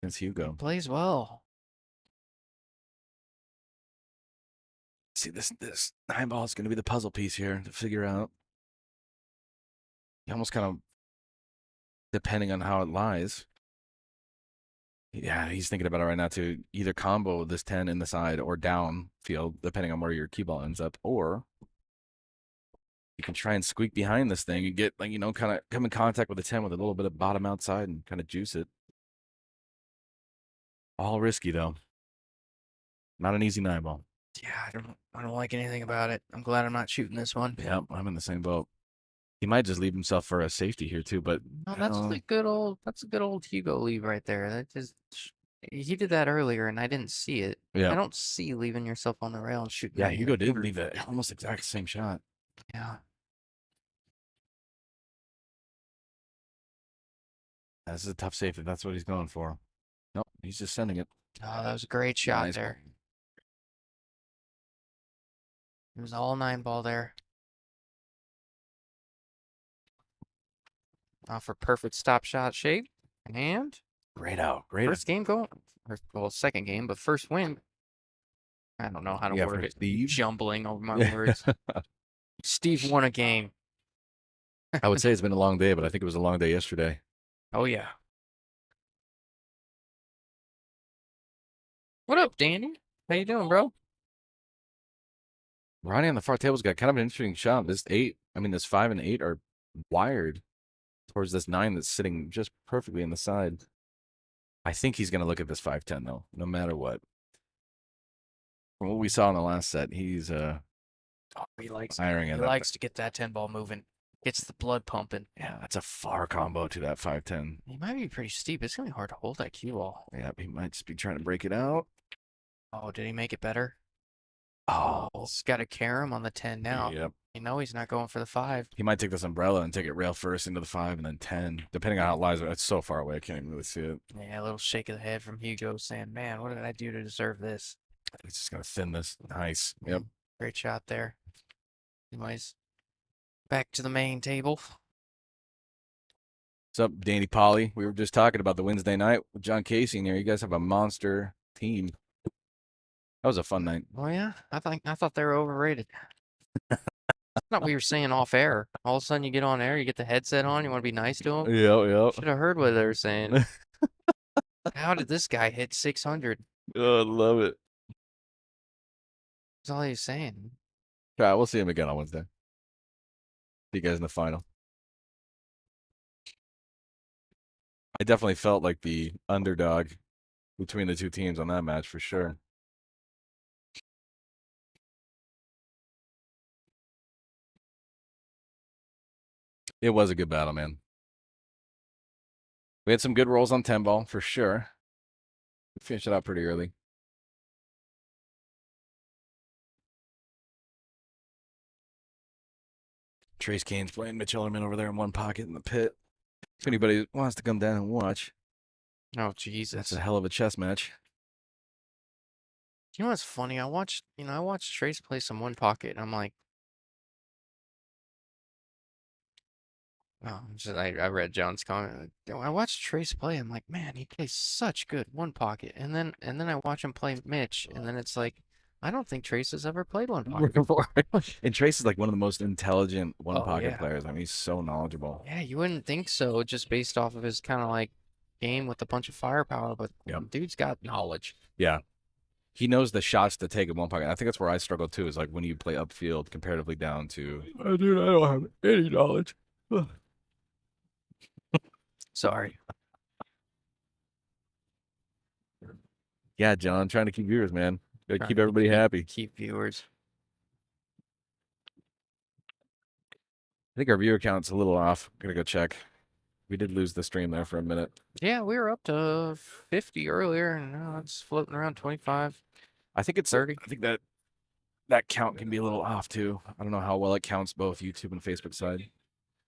against Hugo.
plays well.
See, this 9 ball is going to be the puzzle piece here to figure out. You almost kind of, depending on how it lies. Yeah, he's thinking about it right now to either combo this 10 in the side or down field, depending on where your cue ball ends up, or you can try and squeak behind this thing and get, like, you know, kind of come in contact with the 10 with a little bit of bottom outside and kind of juice it. All risky though. Not an easy 9 ball.
Yeah, I don't like anything about it. I'm glad I'm not shooting this one.
Yeah, I'm in the same boat. He might just leave himself for a safety here too, but
No, that's a good old Hugo leave right there. That just he did that earlier and I didn't see it.
yeah.
I don't see leaving yourself on the rail and shooting.
Yeah,
at
Hugo
it.
did leave it almost exact same shot.
Yeah.
This is a tough safety. That's what he's going for. Nope, he's just sending it.
Oh, that was a great shot
Nice
there. It was all 9 ball there. For perfect stop shot shape. And
Great out. Great
first game going. Well, second game, but first win. I don't know how to
Yeah,
word
for
it.
Steve.
Jumbling over my words. Steve won a game.
I would say it's been a long day, but I think it was a long day yesterday.
Oh, yeah. What up, Danny? How you doing, bro?
Ronnie on the far table's got kind of an interesting shot. This 5 and 8 are wired towards this 9 that's sitting just perfectly in the side. I think he's gonna look at this 5-10 though, no matter what. From what we saw in the last set, he's
Oh, he likes
firing
he
at
likes to get that 10 ball moving. Gets the blood pumping.
Yeah, that's a far combo to that 5-10.
He might be pretty steep. It's gonna be hard to hold that cue ball.
Yeah, he might just be trying to break it out.
Oh, did he make it better?
Oh,
He's got to carry him on the 10 now.
yep.
You know he's not going for the 5.
He might take this umbrella and take it rail first into the 5 and then 10, depending on how it lies. It's so far away, I can't even really see it.
Yeah, a little shake of the head from Hugo saying, man, what did I do to deserve this?
He's just gonna thin this. Nice. Yep.
Great shot there. Anyways, back to the main table.
What's up, Danny Polly? We were just talking about the Wednesday night with John Casey in here. You guys have a monster team. That was a fun night.
Oh yeah, I thought they were overrated. Not what you were saying off air. All of a sudden you get on air, you get the headset on, you want to be nice to them.
Yep.
Should have heard what they were saying. How did this guy hit 600?
Oh, I love it.
That's all he's saying.
All right, we'll see him again on Wednesday. See you guys in the final. I definitely felt like the underdog between the two teams on that match for sure. It was a good battle, man. We had some good rolls on 10 ball for sure. We finished it out pretty early. Trace Kane's playing Mitch Ellerman over there in one pocket in the pit. If anybody wants to come down and watch,
Oh Jesus.
that's a hell of a chess match.
You know what's funny? I watched Trace play some one pocket, and I'm like, oh, I read John's comment. I watched Trace play. I'm like, man, he plays such good one pocket, and then I watch him play Mitch, and then it's like, I don't think Trace has ever played one pocket before.
And Trace is like one of the most intelligent one pocket
yeah.
players. I mean, he's so knowledgeable.
Yeah, you wouldn't think so, just based off of his kind of like game with a bunch of firepower, but
Yep.
dude's got knowledge.
Yeah. He knows the shots to take in one pocket. I think that's where I struggle too, is like when you play upfield comparatively down to, oh, dude, I don't have any knowledge.
Sorry.
Yeah, John, trying to keep viewers, man. Gotta
Trying
keep
to
everybody happy.
Keep viewers.
I think our viewer count's a little off. Gonna go check. We did lose the stream there for a minute.
Yeah, we were up to 50 earlier, and now it's floating around 25.
I think it's
30.
I think that count can be a little off too. I don't know how well it counts both YouTube and Facebook side.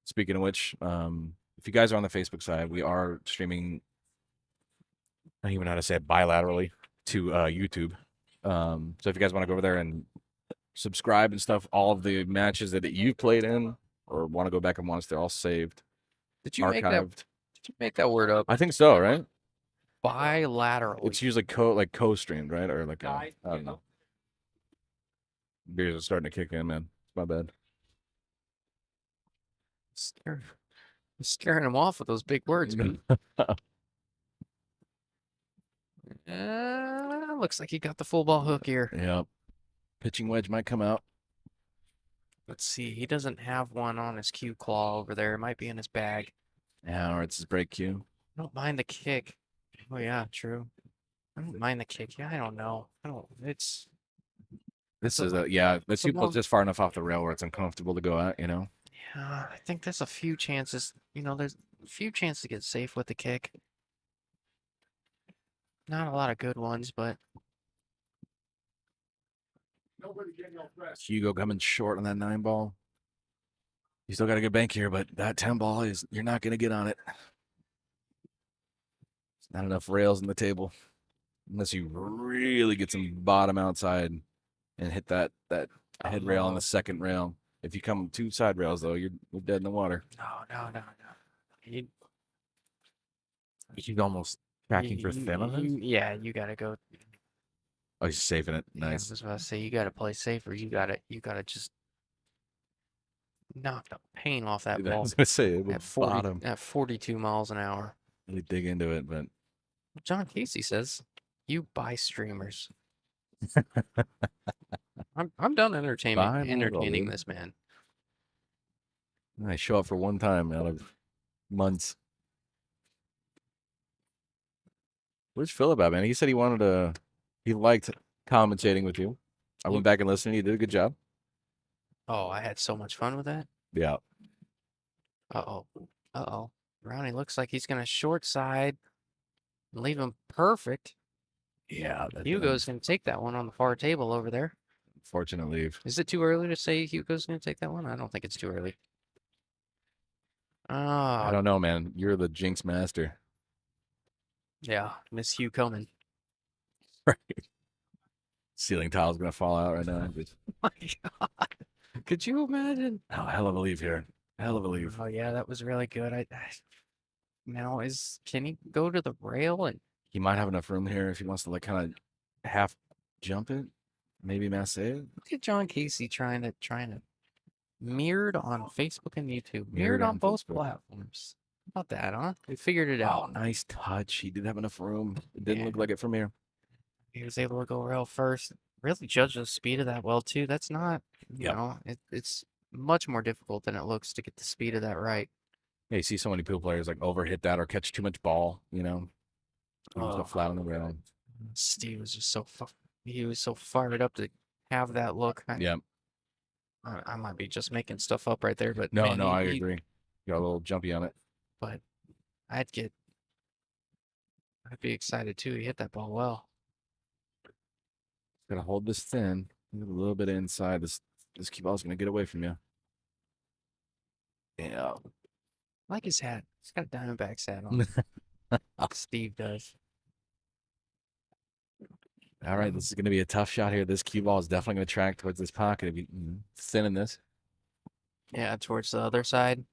Speaking of which, if you guys are on the Facebook side, we are streaming. I don't even know how to say it, bilaterally to YouTube. So if you guys want to go over there and subscribe and stuff, all of the matches that you've played in or want to go back and watch, they're all saved,
Did you
archived.
Did you make that word up?
I think so, right?
Bilateral.
It's usually co-streamed, right? Or like I don't know. Beers are starting to kick in, man. It's my bad.
Scaring him off with those big words, man. Looks like he got the full ball hook here.
Yep. Pitching wedge might come out.
Let's see. He doesn't have one on his cue claw over there. It might be in his bag.
Yeah, or it's his break cue.
I don't mind the kick. Oh yeah, true. I don't mind the kick. Yeah, I don't know. It's
This is
a-
yeah. This
it's a
cue ball's
long-
just far enough off the rail where it's uncomfortable to go at. You know.
yeah, I think there's a few chances. There's a few chances to get safe with the kick. Not a lot of good ones, but
Hugo coming short on that 9 ball. You still got a good bank here, but that 10 ball is you're not gonna get on it. It's not enough rails in the table. Unless you really get some bottom outside and hit that head rail on the second rail. If you come 2 side rails though, you're dead in the water.
no.
He's almost tracking for thin on this.
Yeah, you gotta go.
Oh, he's saving it.
Yeah, I
Nice.
was about to say you gotta play safer. You gotta just knock the pain off that
I
ball
was gonna say it
at
would
40
bottom.
at 42 miles an hour.
Really dig into it, but
John Casey says, "You buy streamers." I'm done
Buy
entertaining
them.
this man.
I show up for one time out of months. Where's Philip at, man? He said he liked commentating with you. I went back and listened. You did a good job.
Oh, I had so much fun with that.
Yeah.
Uh-oh. Uh-oh. Brownie looks like he's gonna short side and leave him perfect.
Yeah.
Hugo's gonna take that one on the far table over there.
Fortunate leave.
Is it too early to say Hugo's gonna take that one? I don't think it's too early.
I
Oh,
don't know, man. You're the jinx master.
yeah. Miss Hugh coming.
Right. Ceiling tile's gonna fall out right now.
My God. Could you imagine?
Oh, hell of a leave here. Hell of a leave.
Oh yeah, that was really good. Now can he go to the rail and
He might have enough room here if he wants to like kind of half jump it, maybe mass it.
look at John Casey trying to mirrored on Facebook and YouTube. Mirrored
Mirrored
on
on
both
Facebook.
platforms. How about that, huh? They figured it
Oh,
out.
nice touch. He did have enough room. It didn't
Yeah.
look like it from here.
He was able to go rail first. Really judge the speed of that well too. That's not,
Yep.
it's much more difficult than it looks to get the speed of that right.
Yeah, you see so many pool players like overhit that or catch too much ball, you know. He was
Oh.
flat on the rail.
Steve was just he was so fired up to have that look.
Yeah.
I might be just making stuff up right there, but
No,
man,
no, I agree. Got a little jumpy on it.
But I'd be excited too. He hit that ball well.
Gotta hold this thin. A little bit inside. This key ball's gonna get away from you. Yeah.
I like his hat. He's got a Diamondbacks hat on. Steve does.
All right, this is gonna be a tough shot here. This cue ball is definitely gonna track towards this pocket if you thin in this.
Yeah, towards the other side.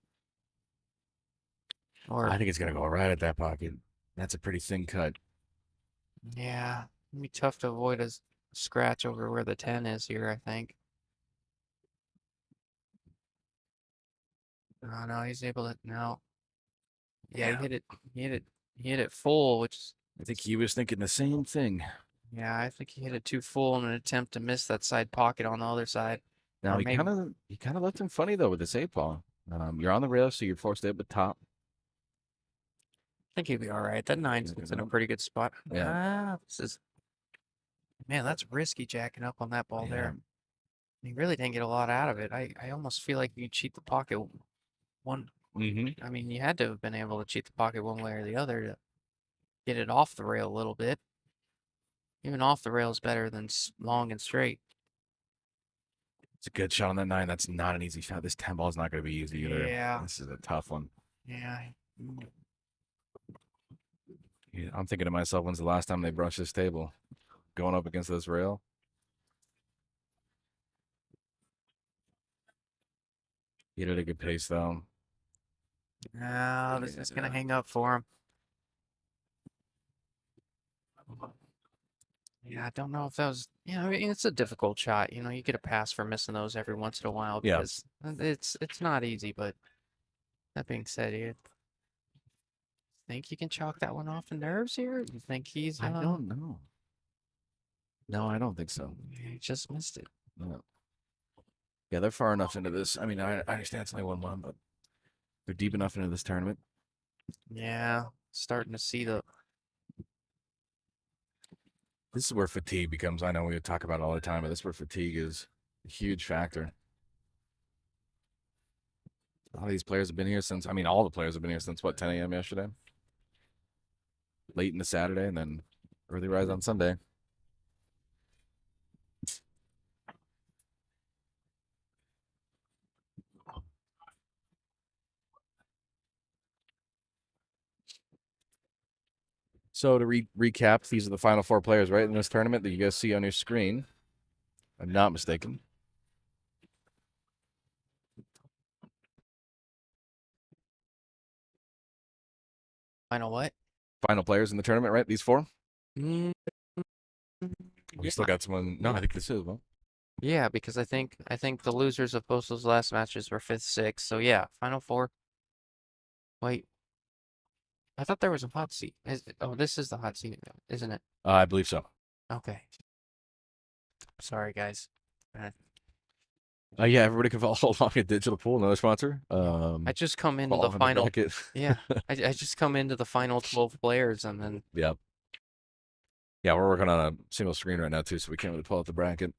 Or
I think it's gonna go right at that pocket. That's a pretty thin cut.
yeah, it'd be tough to avoid a scratch over where the 10 is here, I think. Oh no, he's able to no. Yeah,
Yeah.
he hit it. He hit it full, which
I think he was thinking the same thing.
yeah, I think he hit it too full in an attempt to miss that side pocket on the other side.
Now
Or
he
maybe-
kind of left him funny though with this 8 ball. You're on the rail, so you're forced to hit the top.
I think he'd be all right. That nine's
Yeah,
in a
no.
pretty good spot.
Yeah.
Man, that's risky jacking up on that ball
Yeah.
there. He really didn't get a lot out of it. I almost feel like you cheat the pocket one.
Mm-hmm.
I mean, you had to have been able to cheat the pocket one way or the other to get it off the rail a little bit. Even off the rail is better than long and straight.
It's a good shot on that 9. That's not an easy shot. This 10 ball is not going to be easy either.
Yeah.
This is a tough one.
Yeah.
Yeah, I'm thinking to myself, when's the last time they brushed this table? Going up against this rail. He did a good pace though.
No, this is gonna
Yeah.
hang up for him. Yeah, I don't know if that was. Yeah, I mean, it's a difficult shot. You know, you get a pass for missing those every once in a while
Yeah.
because it's not easy. But that being said, you think you can chalk that one off the nerves here? You think he's?
I don't know. No, I don't think so.
He just missed it.
No. Yeah, they're far enough into this. I mean, I understand it's only 1-1, but they're deep enough into this tournament.
Yeah, starting to see the.
This is where fatigue becomes. I know we talk about it all the time, but this is where fatigue is a huge factor. A lot of these players have been here since. I mean, all the players have been here since what 10 a.m. yesterday, late into Saturday, and then early rise on Sunday. So to recap, these are the final 4 players, right, in this tournament that you guys see on your screen. I'm not mistaken.
Final what?
Final players in the tournament, right? These 4.
Mm,
We still got someone. No, I think this is. Well,
yeah, because I think the losers of both those last matches were 5th, 6th. So yeah, final 4. Wait, I thought there was a hot seat. Oh, this is the hot seat, isn't it?
I believe so.
Okay. Sorry, guys.
Yeah, everybody can follow along at Digital Pool, another sponsor.
I just come into
follow
the
on
final.
bracket.
Yeah, I just come into the final 12 players and then
Yep. Yeah, we're working on a single screen right now too, so we can't really pull out the bracket.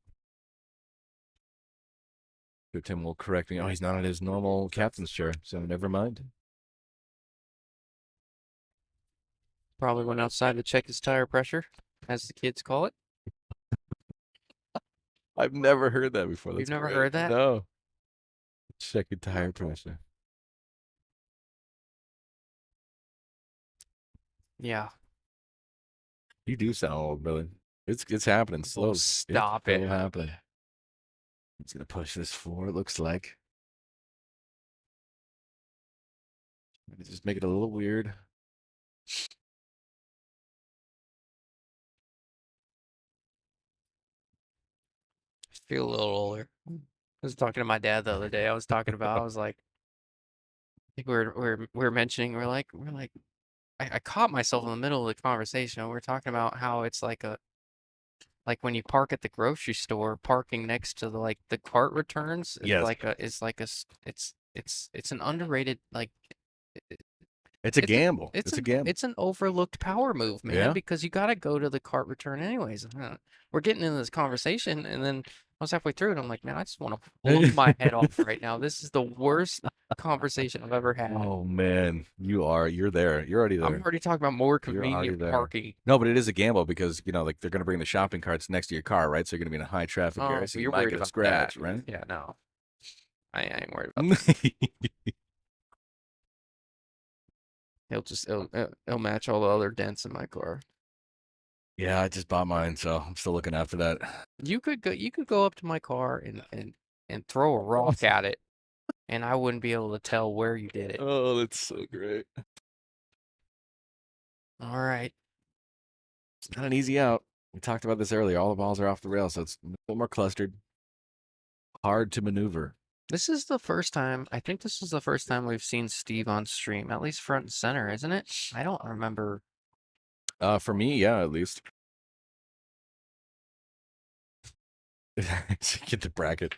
So Tim will correct me. Oh, he's not in his normal captain's chair, so never mind.
Probably went outside to check his tire pressure, as the kids call it.
I've never heard that before. That's
You've never
great.
heard that?
No. Check your tire pressure.
Yeah.
You do sound old, Billy. It's happening slow.
Oh, stop
It's
it.
still happening. He's gonna push this forward, it looks like. Just make it a little weird.
I feel a little older. I was talking to my dad the other day. I was like, I think we were mentioning, I caught myself in the middle of the conversation. We are talking about how it's like when you park at the grocery store, parking next to the cart returns is
Yes.
it's an underrated
It's a gamble.
It's
It's a gamble.
It's an overlooked power move, man,
Yeah.
because you got to go to the cart return anyways. We're getting into this conversation, and then I was halfway through, and I'm like, man, I just want to blow my head off right now. This is the worst conversation I've ever had.
Oh man, you're there. You're already
I'm
there.
already talking about more
You're already
convenient
there.
parking.
No, but it is a gamble because like they're gonna bring the shopping carts next to your car, right? So you're gonna be in a high traffic
Oh,
area, so you
you're
might
worried
get a
about
scratch,
that.
right?
Yeah, no, I ain't worried about that. It'll match all the other dents in my car.
Yeah, I just bought mine, so I'm still looking after that.
You could go up to my car and throw a rock at it, and I wouldn't be able to tell where you did it.
Oh, that's so great.
All right.
It's not an easy out. We talked about this earlier. All the balls are off the rail, so it's a little more clustered. Hard to maneuver.
This is the first time, I think this is the first time we've seen Steve on stream, at least front and center, isn't it? I don't remember.
For me, yeah, at least. Get the bracket.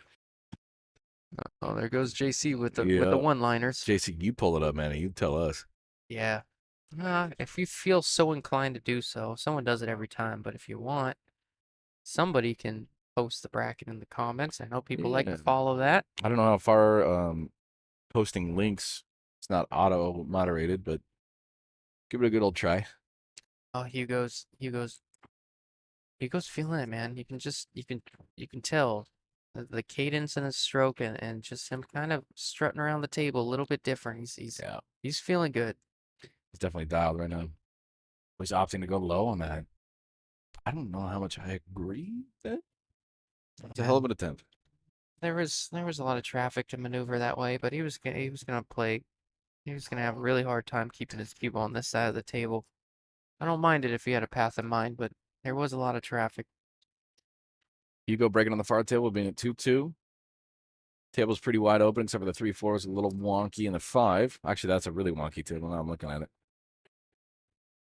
Oh, there goes JC with the
Yeah.
one-liners.
JC, you pull it up, man. You tell us.
Yeah. If you feel so inclined to do so, someone does it every time, but if you want, somebody can post the bracket in the comments. I know people like to
Yeah.
follow that.
I don't know how far posting links. It's not auto moderated, but give it a good old try.
Oh, Hugo's feeling it, man. You can tell the cadence in his stroke and just him kind of strutting around the table a little bit different.
Yeah,
He's feeling good.
he's definitely dialed right now. He's opting to go low on that. I don't know how much I agree with that. It's a hell of an attempt.
There was a lot of traffic to maneuver that way, but he was gonna have a really hard time keeping his cube on this side of the table. I don't mind it if he had a path in mind, but there was a lot of traffic.
Hugo breaking on the far table, being at 2-2. Table's pretty wide open, except for the 3-4 is a little wonky, and the 5. Actually, that's a really wonky table. Now I'm looking at it.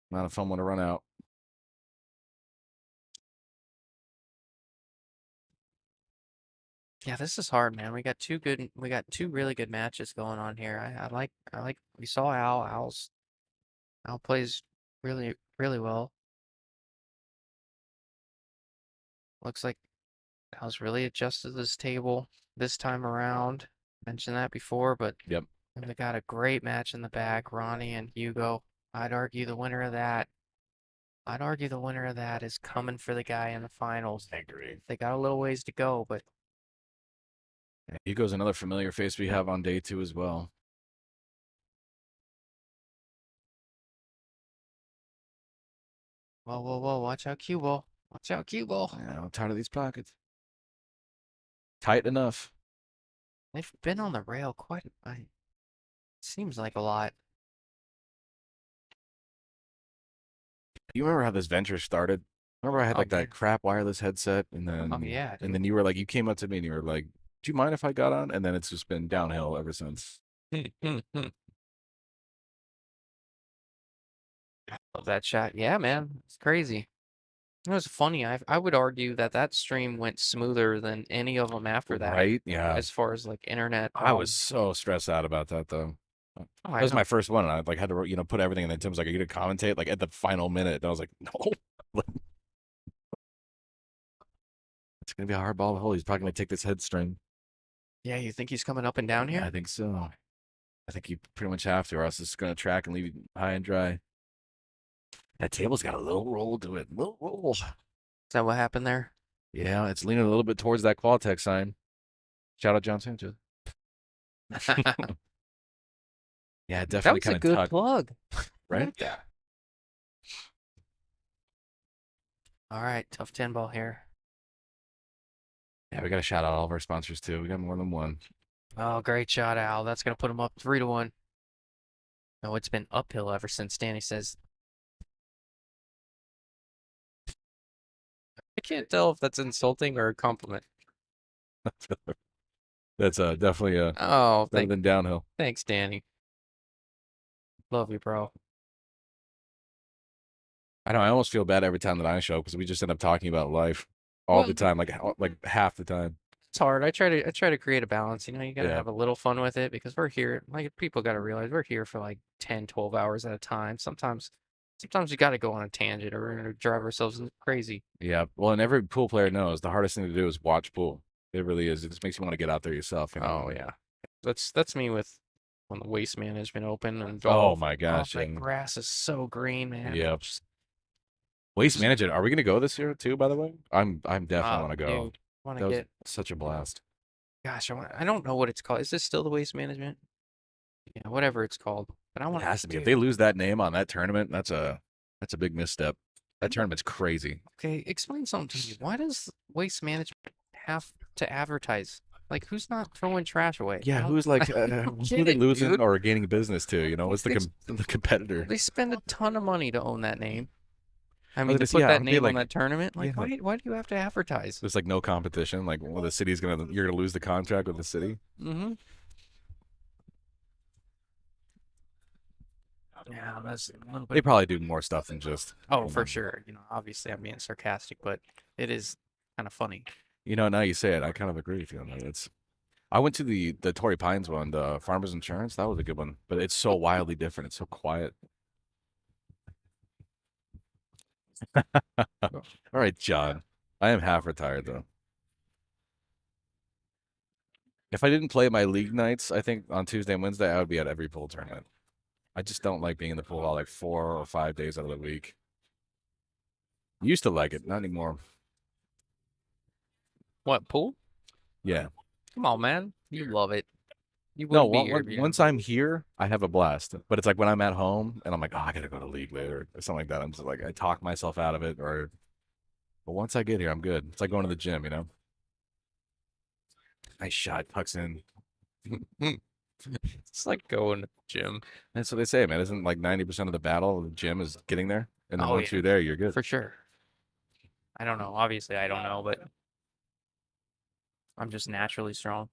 Not a fun one to run out.
Yeah, this is hard, man. We got two really good matches going on here. I like we saw Al plays really really well. Looks like Al's really adjusted this table this time around. Mentioned that before, but
Yep.
they got a great match in the back, Ronnie and Hugo. I'd argue the winner of that is coming for the guy in the finals.
I agree.
They got a little ways to go, but
Hugo's another familiar face we have on day 2 as well.
whoa, watch out, cue ball. Watch out, cue ball.
Yeah, I'm tired of these pockets. Tight enough.
They've been on the rail seems like a lot.
You remember how this venture started? Remember I had
Oh,
like
yeah.
that crap wireless headset, and then
Oh, yeah,
and then you were like, you came up to me and you were like, "Do you mind if I got on?" And then it's just been downhill ever since.
Love that shot. Yeah, man. It's crazy. It was funny. I would argue that stream went smoother than any of them after that.
Right? Yeah.
As far as like internet.
I was so stressed out about that though.
Oh,
That was my first one, and I like had to put everything. And then Tim's like, "Are you gonna commentate like at the final minute?" And I was like, "No." It's gonna be a hard ball to hold. He's probably gonna take this head string.
Yeah, you think he's coming up and down here?
I think so. I think you pretty much have to, or else it's gonna track and leave you high and dry. That table's got a little roll to it. Little roll.
Is that what happened there?
Yeah, it's leaning a little bit towards that Qualtech sign. Shout out John Sanchez. Yeah,
That
definitely
was a
kind of
good
tucked,
plug.
right?
All right, tough 10 ball here.
Yeah, we got to shout out all of our sponsors too. We got more than one.
Oh, great shot, Al. That's gonna put him up 3-1. No, it's been uphill ever since Danny says. I can't tell if that's insulting or a compliment.
That's definitely
Oh,
better than downhill.
thanks, Danny. Love you, bro.
I know. I almost feel bad every time that I show because we just end up talking about life all the
Well,
time, like half the time.
It's hard. I try to create a balance. You know, you gotta
Yeah.
have a little fun with it because we're here. Like people gotta realize we're here for like 10, 12 hours at a time. Sometimes you gotta go on a tangent or we're gonna drive ourselves crazy.
Yeah. Well, and every pool player knows the hardest thing to do is watch pool. It really is. It just makes you want to get out there yourself. You know?
Oh yeah. That's me with when the waste management open and
Oh
golf.
my gosh.
That
And
grass is so green, man.
yeah. Waste management. Are we gonna go this year too? By the way, I'm definitely want to go.
Dude, want
That
to
was
get
such a blast.
gosh, I don't know what it's called. Is this still the waste management? Yeah, whatever it's called. But I
It
want
has to be. If
dude.
they lose that name on that tournament, that's a big misstep. That tournament's crazy.
Okay, explain something to me. Why does waste management have to advertise? Like, who's not throwing trash away?
Yeah,
I don't-
who's like
I
who
don't
are
get
they
it,
losing
dude.
or gaining business to? You know, what's
They,
the competitor?
they spend a ton of money to own that name. I
Oh,
mean, to
this,
put
yeah,
that
I'm
name on
like,
that tournament, like,
yeah.
why do you have to advertise?
There's like no competition. Like, well, the city's you're gonna lose the contract with the city.
Mm-hmm. Yeah, that's a little
They
bit.
probably do more stuff than just.
Oh,
you
for
know.
sure. You know, obviously I'm being sarcastic, but it is kind of funny.
You know, now you say it, I kind of agree with you on that. It's. I went to the Torrey Pines one, the Farmers Insurance. That was a good one, but it's so wildly different. It's so quiet. All right, John. I am half retired though. If I didn't play my league nights, I think on Tuesday and Wednesday I would be at every pool tournament. I just don't like being in the pool all like 4 or 5 days out of the week. Used to like it, not anymore.
What, pool?
Yeah.
Come on, man. You love it. You
No,
wouldn't be here if you
once
didn't.
I'm here, I have a blast. But it's like when I'm at home and I'm like, oh, I gotta go to league later or something like that. I'm just like, I talk myself out of it. But once I get here, I'm good. It's like going to the gym, you know. Nice shot, tucks in.
It's like going to the gym.
That's what they say, man. Isn't like 90% of the battle of the gym is getting there, and then
Oh,
once
yeah.
you're there, you're good.
For sure. I don't know. Obviously, I don't know, but I'm just naturally strong.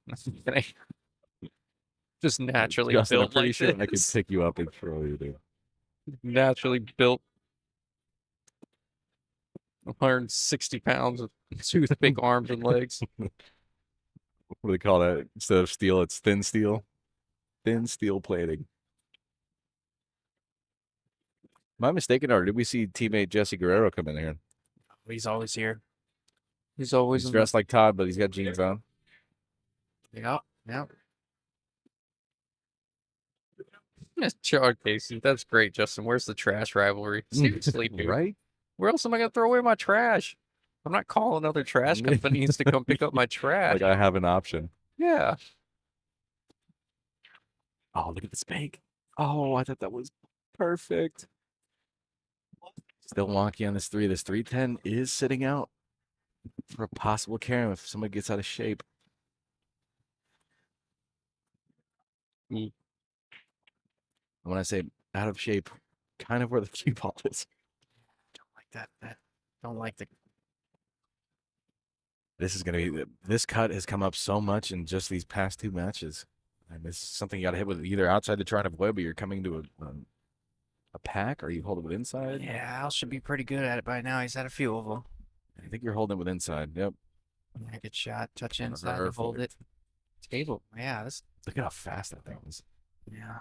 Just naturally
Justin, I'm
built
pretty
like
sure I could
this.
pick you up and throw you, dude.
Naturally built. 160 pounds with two big arms and legs.
What do they call that? Instead of steel, it's thin steel. Thin steel plating. Am I mistaken, or did we see teammate Jesse Guerrero come in here?
He's always here. He's always
He's
in the.
dressed like Todd, but he's got jeans on.
Yep. Yep. Yes, Char Casey. That's great, Justin. Where's the trash rivalry? Seriously, dude.
Right?
Where else am I gonna throw away my trash? I'm not calling other trash companies to come pick up my trash.
Like I have an option.
Yeah.
Oh, look at the spank. Oh, I thought that was perfect. Still wonky on this three. This 310 is sitting out for a possible carry if somebody gets out of shape.
Mm.
When I say out of shape, kind of where the cue ball is.
Don't like that. Don't like the.
This is going to be, this cut has come up so much in just these past two matches. And this is something you got to hit with either outside to try to avoid, but you're coming to a pack, or you hold it with inside.
Yeah, Al should be pretty good at it by now. He's had a few of them.
I think you're holding it with inside. Yep.
Yeah, good shot. Touch inside to hold it. Table. Yeah, this.
Look at how fast that thing is.
Yeah.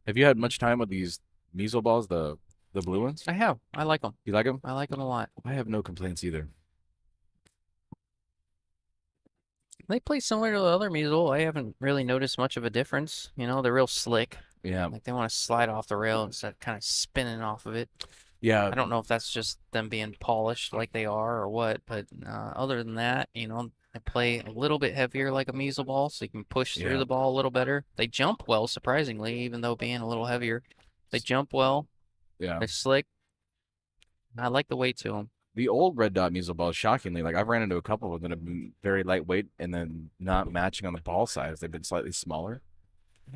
Have you had much time with these measle balls, the The blue ones?
I have. I like them.
You like them?
I like them a lot.
I have no complaints either.
They play similar to the other Measle. I haven't really noticed much of a difference. You know, they're real slick.
Yeah.
Like they want to slide off the rail instead of kind of spinning off of it.
Yeah.
I don't know if that's just them being polished like they are or what, but other than that, you know, they play a little bit heavier like a Measle ball, so you can push through
Yeah.
the ball a little better. They jump well, surprisingly, even though being a little heavier. They jump well.
Yeah.
They're slick. I like the weight to them.
The old red dot measle balls, shockingly, like I've ran into a couple of them that have been very lightweight and then not matching on the ball size. They've been slightly smaller.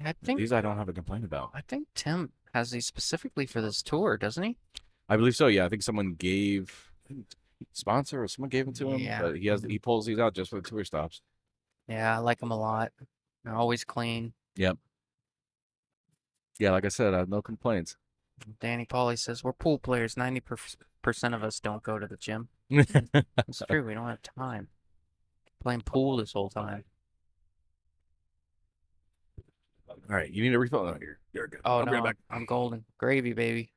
I think
These I don't have a complaint about.
I think Tim has these specifically for this tour, doesn't he?
I believe so. Yeah, I think someone gave sponsor or someone gave them to him.
Yeah.
But he pulls these out just for the tour stops.
Yeah, I like them a lot. They're always clean.
Yep. Yeah, like I said, I have no complaints.
Danny Pauly says we're pool players. 90% of us don't go to the gym. It's true. We don't have time. Playing pool this whole time.
All right, you need a refill? No, you're good.
Oh
I'll bring it
no,
back.
I'm golden. Gravy, baby.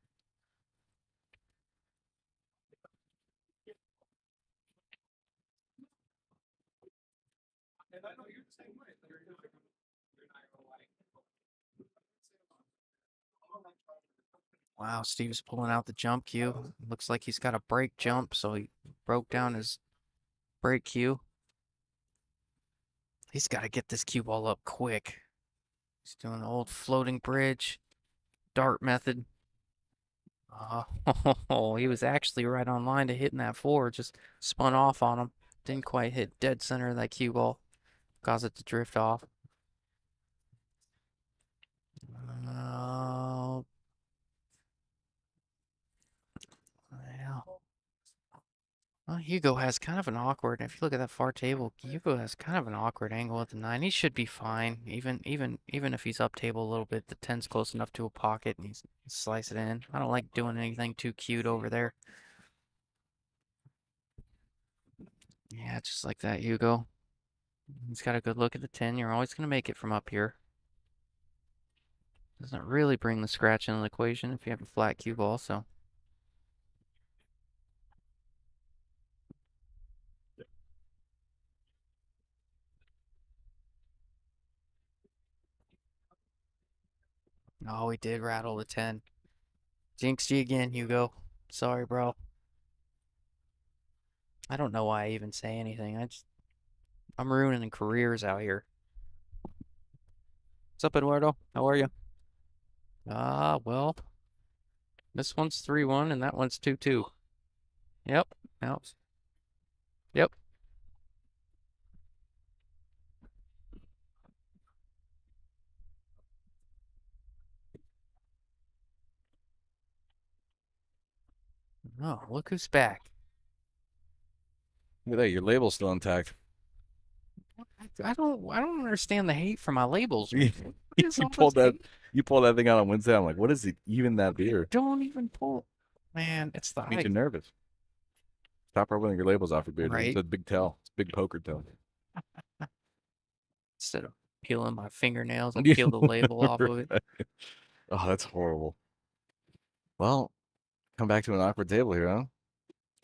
And I know you're the same way. You're not gonna like.
Wow, Steve's pulling out the jump cue. Looks like he's got a break jump, so he broke down his break cue. He's got to get this cue ball up quick. He's doing the old floating bridge, dart method. Oh, he was actually right on line to hitting that four, just spun off on him. Didn't quite hit dead center of that cue ball. Caused it to drift off. Oh, yeah. Well, Hugo has kind of an awkward. If you look at that far table, Hugo has kind of an awkward angle at the 9. He should be fine, even if he's up table a little bit. The 10's close enough to a pocket, and he's slice it in. I don't like doing anything too cute over there. Yeah, just like that, Hugo. He's got a good look at the 10. You're always gonna make it from up here. Doesn't really bring the scratch into the equation if you have a flat cue ball, so. Oh, he did rattle the 10. Jinxed you again, Hugo. Sorry, bro. I don't know why I even say anything. I'm ruining careers out here. What's up, Eduardo? How are you? Well, this one's 3-1 and that one's 2-2. Yep. Yep. Oh, look who's back.
Look at that, your label's still intact.
I don't understand the hate for my labels.
You
What is all
pulled
this
that
hate?
you pulled that thing out on Wednesday. I'm like, what is it even that beer?
Don't even pull. Man, it's the
Makes you
hype.
nervous. Stop rubbing your labels off your beard.
Right.
It's a big tail. It's a big poker tail.
Instead of peeling my fingernails, I peel the label off of it.
Oh, that's horrible. Well, come back to an awkward table here, huh?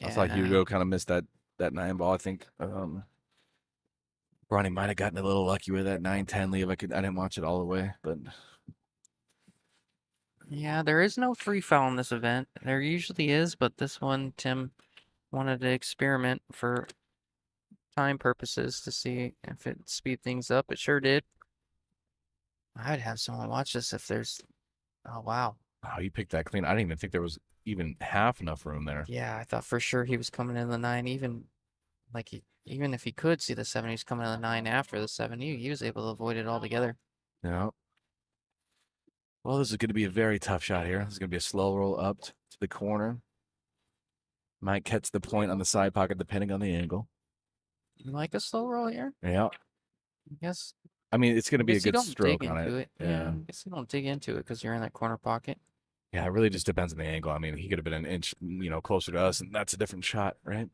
I thought
Yeah.
Hugo kind of missed that 9 ball. I think Ronnie might have gotten a little lucky with that 9-10 leave. I didn't watch it all the way, but
Yeah, there is no free foul in this event. There usually is, but this one, Tim wanted to experiment for time purposes to see if it speed things up. It sure did. I'd have someone watch this if there's. Oh, wow.
wow, you picked that clean. I didn't even think there was even half enough room there.
Yeah, I thought for sure he was coming in the 9, even if he could see the 7, he was coming in the 9 after the 7. He was able to avoid it altogether.
Yeah. Well, this is going to be a very tough shot here. This is going to be a slow roll up to the corner. Might catch the point on the side pocket depending on the angle.
You like a slow roll here?
Yeah.
I guess.
I mean, it's going to be a
Guess you
good
don't
stroke
dig
on
into
it.
Yeah, I guess you don't dig into it because you're in that corner pocket.
Yeah, it really just depends on the angle. I mean, he could have been an inch, closer to us, and that's a different shot, right?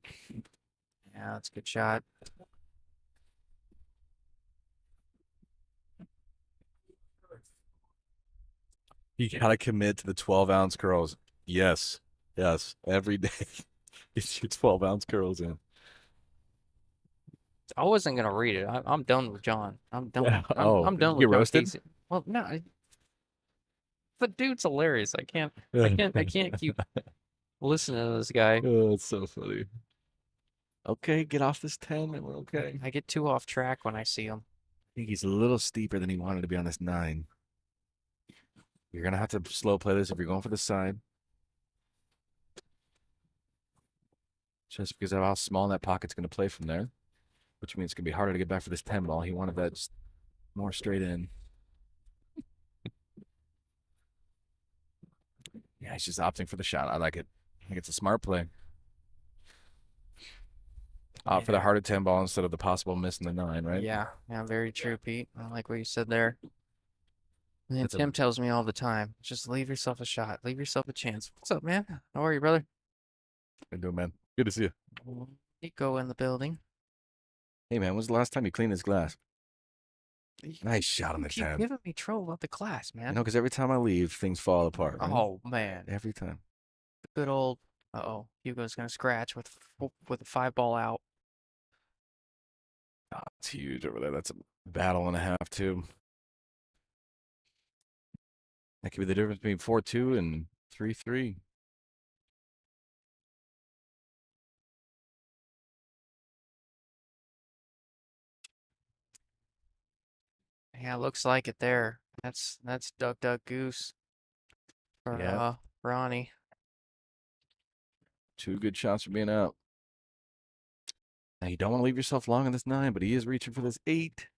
Yeah, that's a good shot.
You got to commit to the 12-ounce curls. Yes. Yes. Every day. He shoots 12-ounce curls in.
I wasn't gonna read it. I'm done with John. I'm done.
Yeah.
I'm
Oh,
I'm
did
done
you
with
get
John
roasted?
Casey. Well, no, the dude's hilarious. I can't keep listening to this guy.
Oh, it's so funny. Okay, get off this 10 and we're okay.
I get too off track when I see him.
I think he's a little steeper than he wanted to be on this 9. You're gonna have to slow play this if you're going for the side. Just because of how small that pocket's gonna play from there, which means it's gonna be harder to get back for this 10 ball. He wanted that just more straight in. Yeah, he's just opting for the shot. I like it. I think it's a smart play. Opt for the
Yeah.
harder 10 ball instead of the possible miss in the 9, right?
Yeah, very true, Pete. I like what you said there. And
That's a
Tim tells me all the time, just leave yourself a shot, leave yourself a chance. What's up, man? How are you, brother?
good doing, man. Good to see you.
Nico in the building.
Hey, man, when's the last time you cleaned this glass?
You
Nice shot on the
keep
10.
giving me trouble about the class, man.
Because every time I leave, things fall apart. Right?
Oh man,
Every time.
good old. Uh-oh, Hugo's gonna scratch with a 5 ball out.
Oh, it's huge over there. That's a battle and a half, too. That could be the difference between 4-2 and 3-3.
Yeah, looks like it there. That's Duck Duck Goose for
Yeah,
Ronnie.
2 good shots for being out. Now, you don't want to leave yourself long on this 9, but he is reaching for this 8.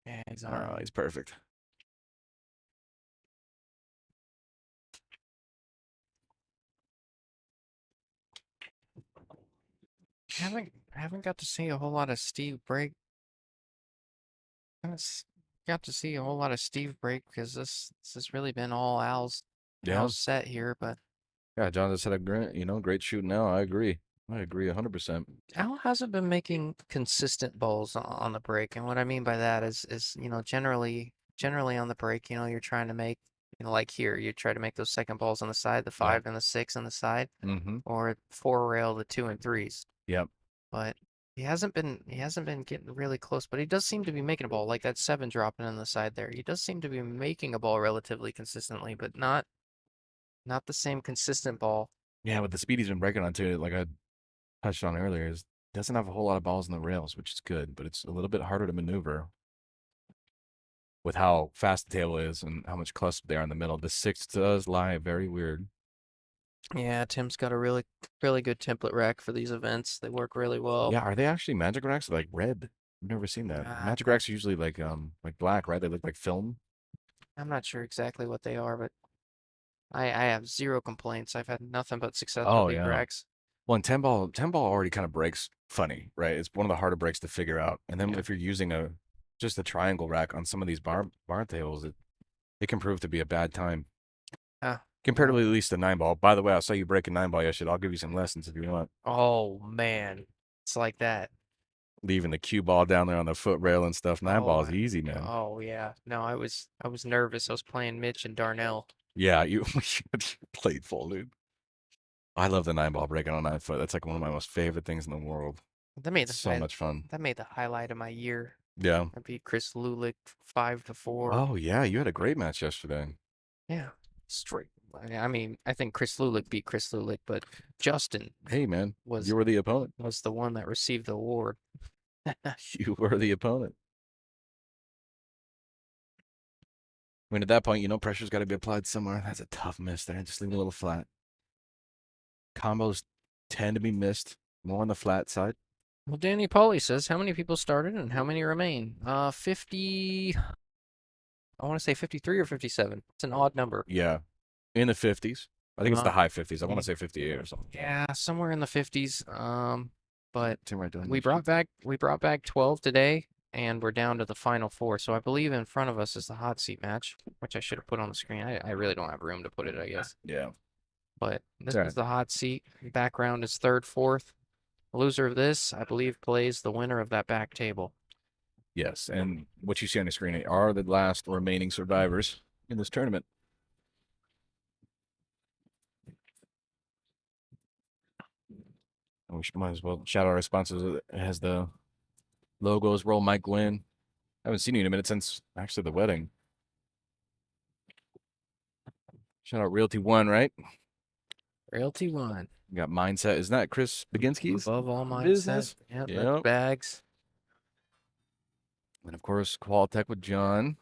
Yeah, he's
Oh,
on.
he's perfect.
Haven't got to see a whole lot of Steve break. Haven't got to see a whole lot of Steve break because this has really been all
Yeah.
Al's set here, but
Yeah, John just had a great shooting now. I agree. I agree 100%.
Al hasn't been making consistent balls on the break, and what I mean by that is generally on the break, you're trying to make, like here, you try to make those second balls on the side, the
Yeah.
5 and the 6 on the side,
Mm-hmm.
or 4 rail the 2 and 3s.
Yep.
But he hasn't been getting really close, but he does seem to be making a ball, like that 7 dropping in the side there. He does seem to be making a ball relatively consistently, but not the same consistent ball.
Yeah, with the speed he's been breaking on too, like I touched on earlier, is doesn't have a whole lot of balls in the rails, which is good, but it's a little bit harder to maneuver with how fast the table is and how much cluster they are in the middle. The 6 does lie very weird.
Yeah, Tim's got a really good template rack for these events. They work really well.
Yeah, are they actually magic racks like red? I've never seen that. Magic racks are usually like black, right? They look like film.
I'm not sure exactly what they are, but I have zero complaints. I've had nothing but success with
Oh
these
yeah.
racks.
Well, and 10 ball already kind of breaks funny, right? It's one of the harder breaks to figure out. And then
Yeah.
if you're using just a triangle rack on some of these bar tables, it can prove to be a bad time. Comparatively, at least a 9 ball. By the way, I saw you break a 9 ball yesterday. I'll give you some lessons if you want.
Oh man, it's like that.
Leaving the cue ball down there on the foot rail and stuff. 9 ball is easy, man.
Oh yeah. No, I was nervous. I was playing Mitch and Darnell.
Yeah, you played full, dude. I love the 9 ball breaking on 9 foot. That's like one of my most favorite things in the world.
That made
So much fun.
That made the highlight of my year.
Yeah.
I beat Chris Lulick 5-4.
Oh yeah, you had a great match yesterday.
Yeah, straight. I mean, I think Chris Lulick beat Chris Lulick, but Justin
Hey man,
was
you were the opponent.
was the one that received the award.
You were the opponent. I mean, at that point, pressure's got to be applied somewhere. That's a tough miss there. Just leave it a little flat. Combos tend to be missed more on the flat side.
Well, Danny Pauly says, how many people started and how many remain? 50. I want to say 53 or 57. It's an odd number.
Yeah, in the 50s. I think it's the
Uh,
high 50s. I want to say 58 or something.
Yeah, somewhere in the 50s. But
Tim right doing
we brought back 12 today, and we're down to the final 4. So I believe in front of us is the hot seat match, which I should have put on the screen. I really don't have room to put it, I guess.
Yeah.
But this
Alright.
is the hot seat. Background is 3rd, 4th. The loser of this, I believe, plays the winner of that back table.
Yes, and what you see on the screen are the last remaining survivors in this tournament. We might as well shout out our sponsors. It has the logos. Roll Mike Gwynn. I haven't seen you in a minute since actually the wedding. Shout out Realty One, right?
Realty One.
We got Mindset. Isn't that Chris Baginski's
Above all mindset.
business?
Yep,
Yep.
that's bags.
And of course, Qualtech with John.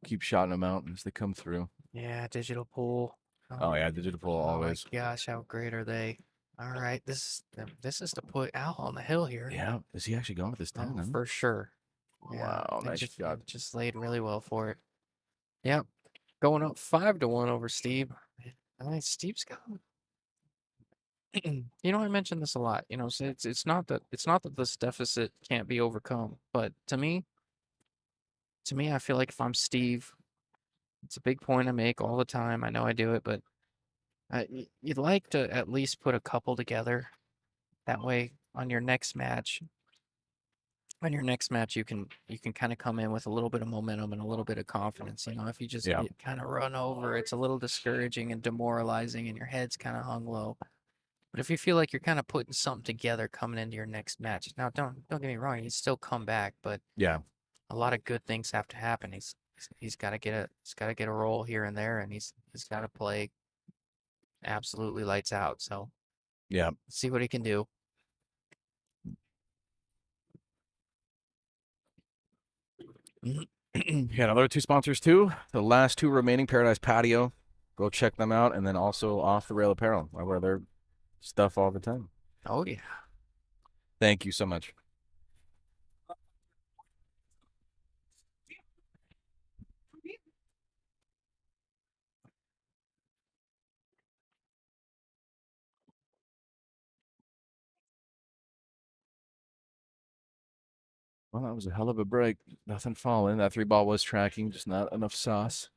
Keep shouting them out as they come through.
Yeah, digital pool.
Oh yeah, digital pool always.
Oh my gosh, how great are they? All right, this is to put Al on the hill here.
Yeah. Is he actually going with this 10?
Oh,
huh?
for sure.
Wow,
they
nice
just,
job.
they just laid really well for it. Yep, going up 5-1 over Steve. I mean, Steve's got. I mentioned this a lot. So it's not that this deficit can't be overcome, but to me, I feel like if I'm Steve, it's a big point I make all the time. I know I do it, but you'd like to at least put a couple together. That way, on your next match, you can kind of come in with a little bit of momentum and a little bit of confidence. If you just
Yeah.
get kind of run over, it's a little discouraging and demoralizing, and your head's kind of hung low. But if you feel like you're kind of putting something together coming into your next match, now don't get me wrong, you still come back, but
Yeah.
a lot of good things have to happen. He's got to get a roll here and there, and he's got to play absolutely lights out. So
Yeah.
let's see what he can do.
Yeah, another two sponsors too. The last two remaining Paradise Patio. Go check them out. And then also Off the Rail Apparel. I wear their stuff all the time.
Oh yeah.
Thank you so much. Well, that was a hell of a break. Nothing falling. That 3 ball was tracking, just not enough sauce.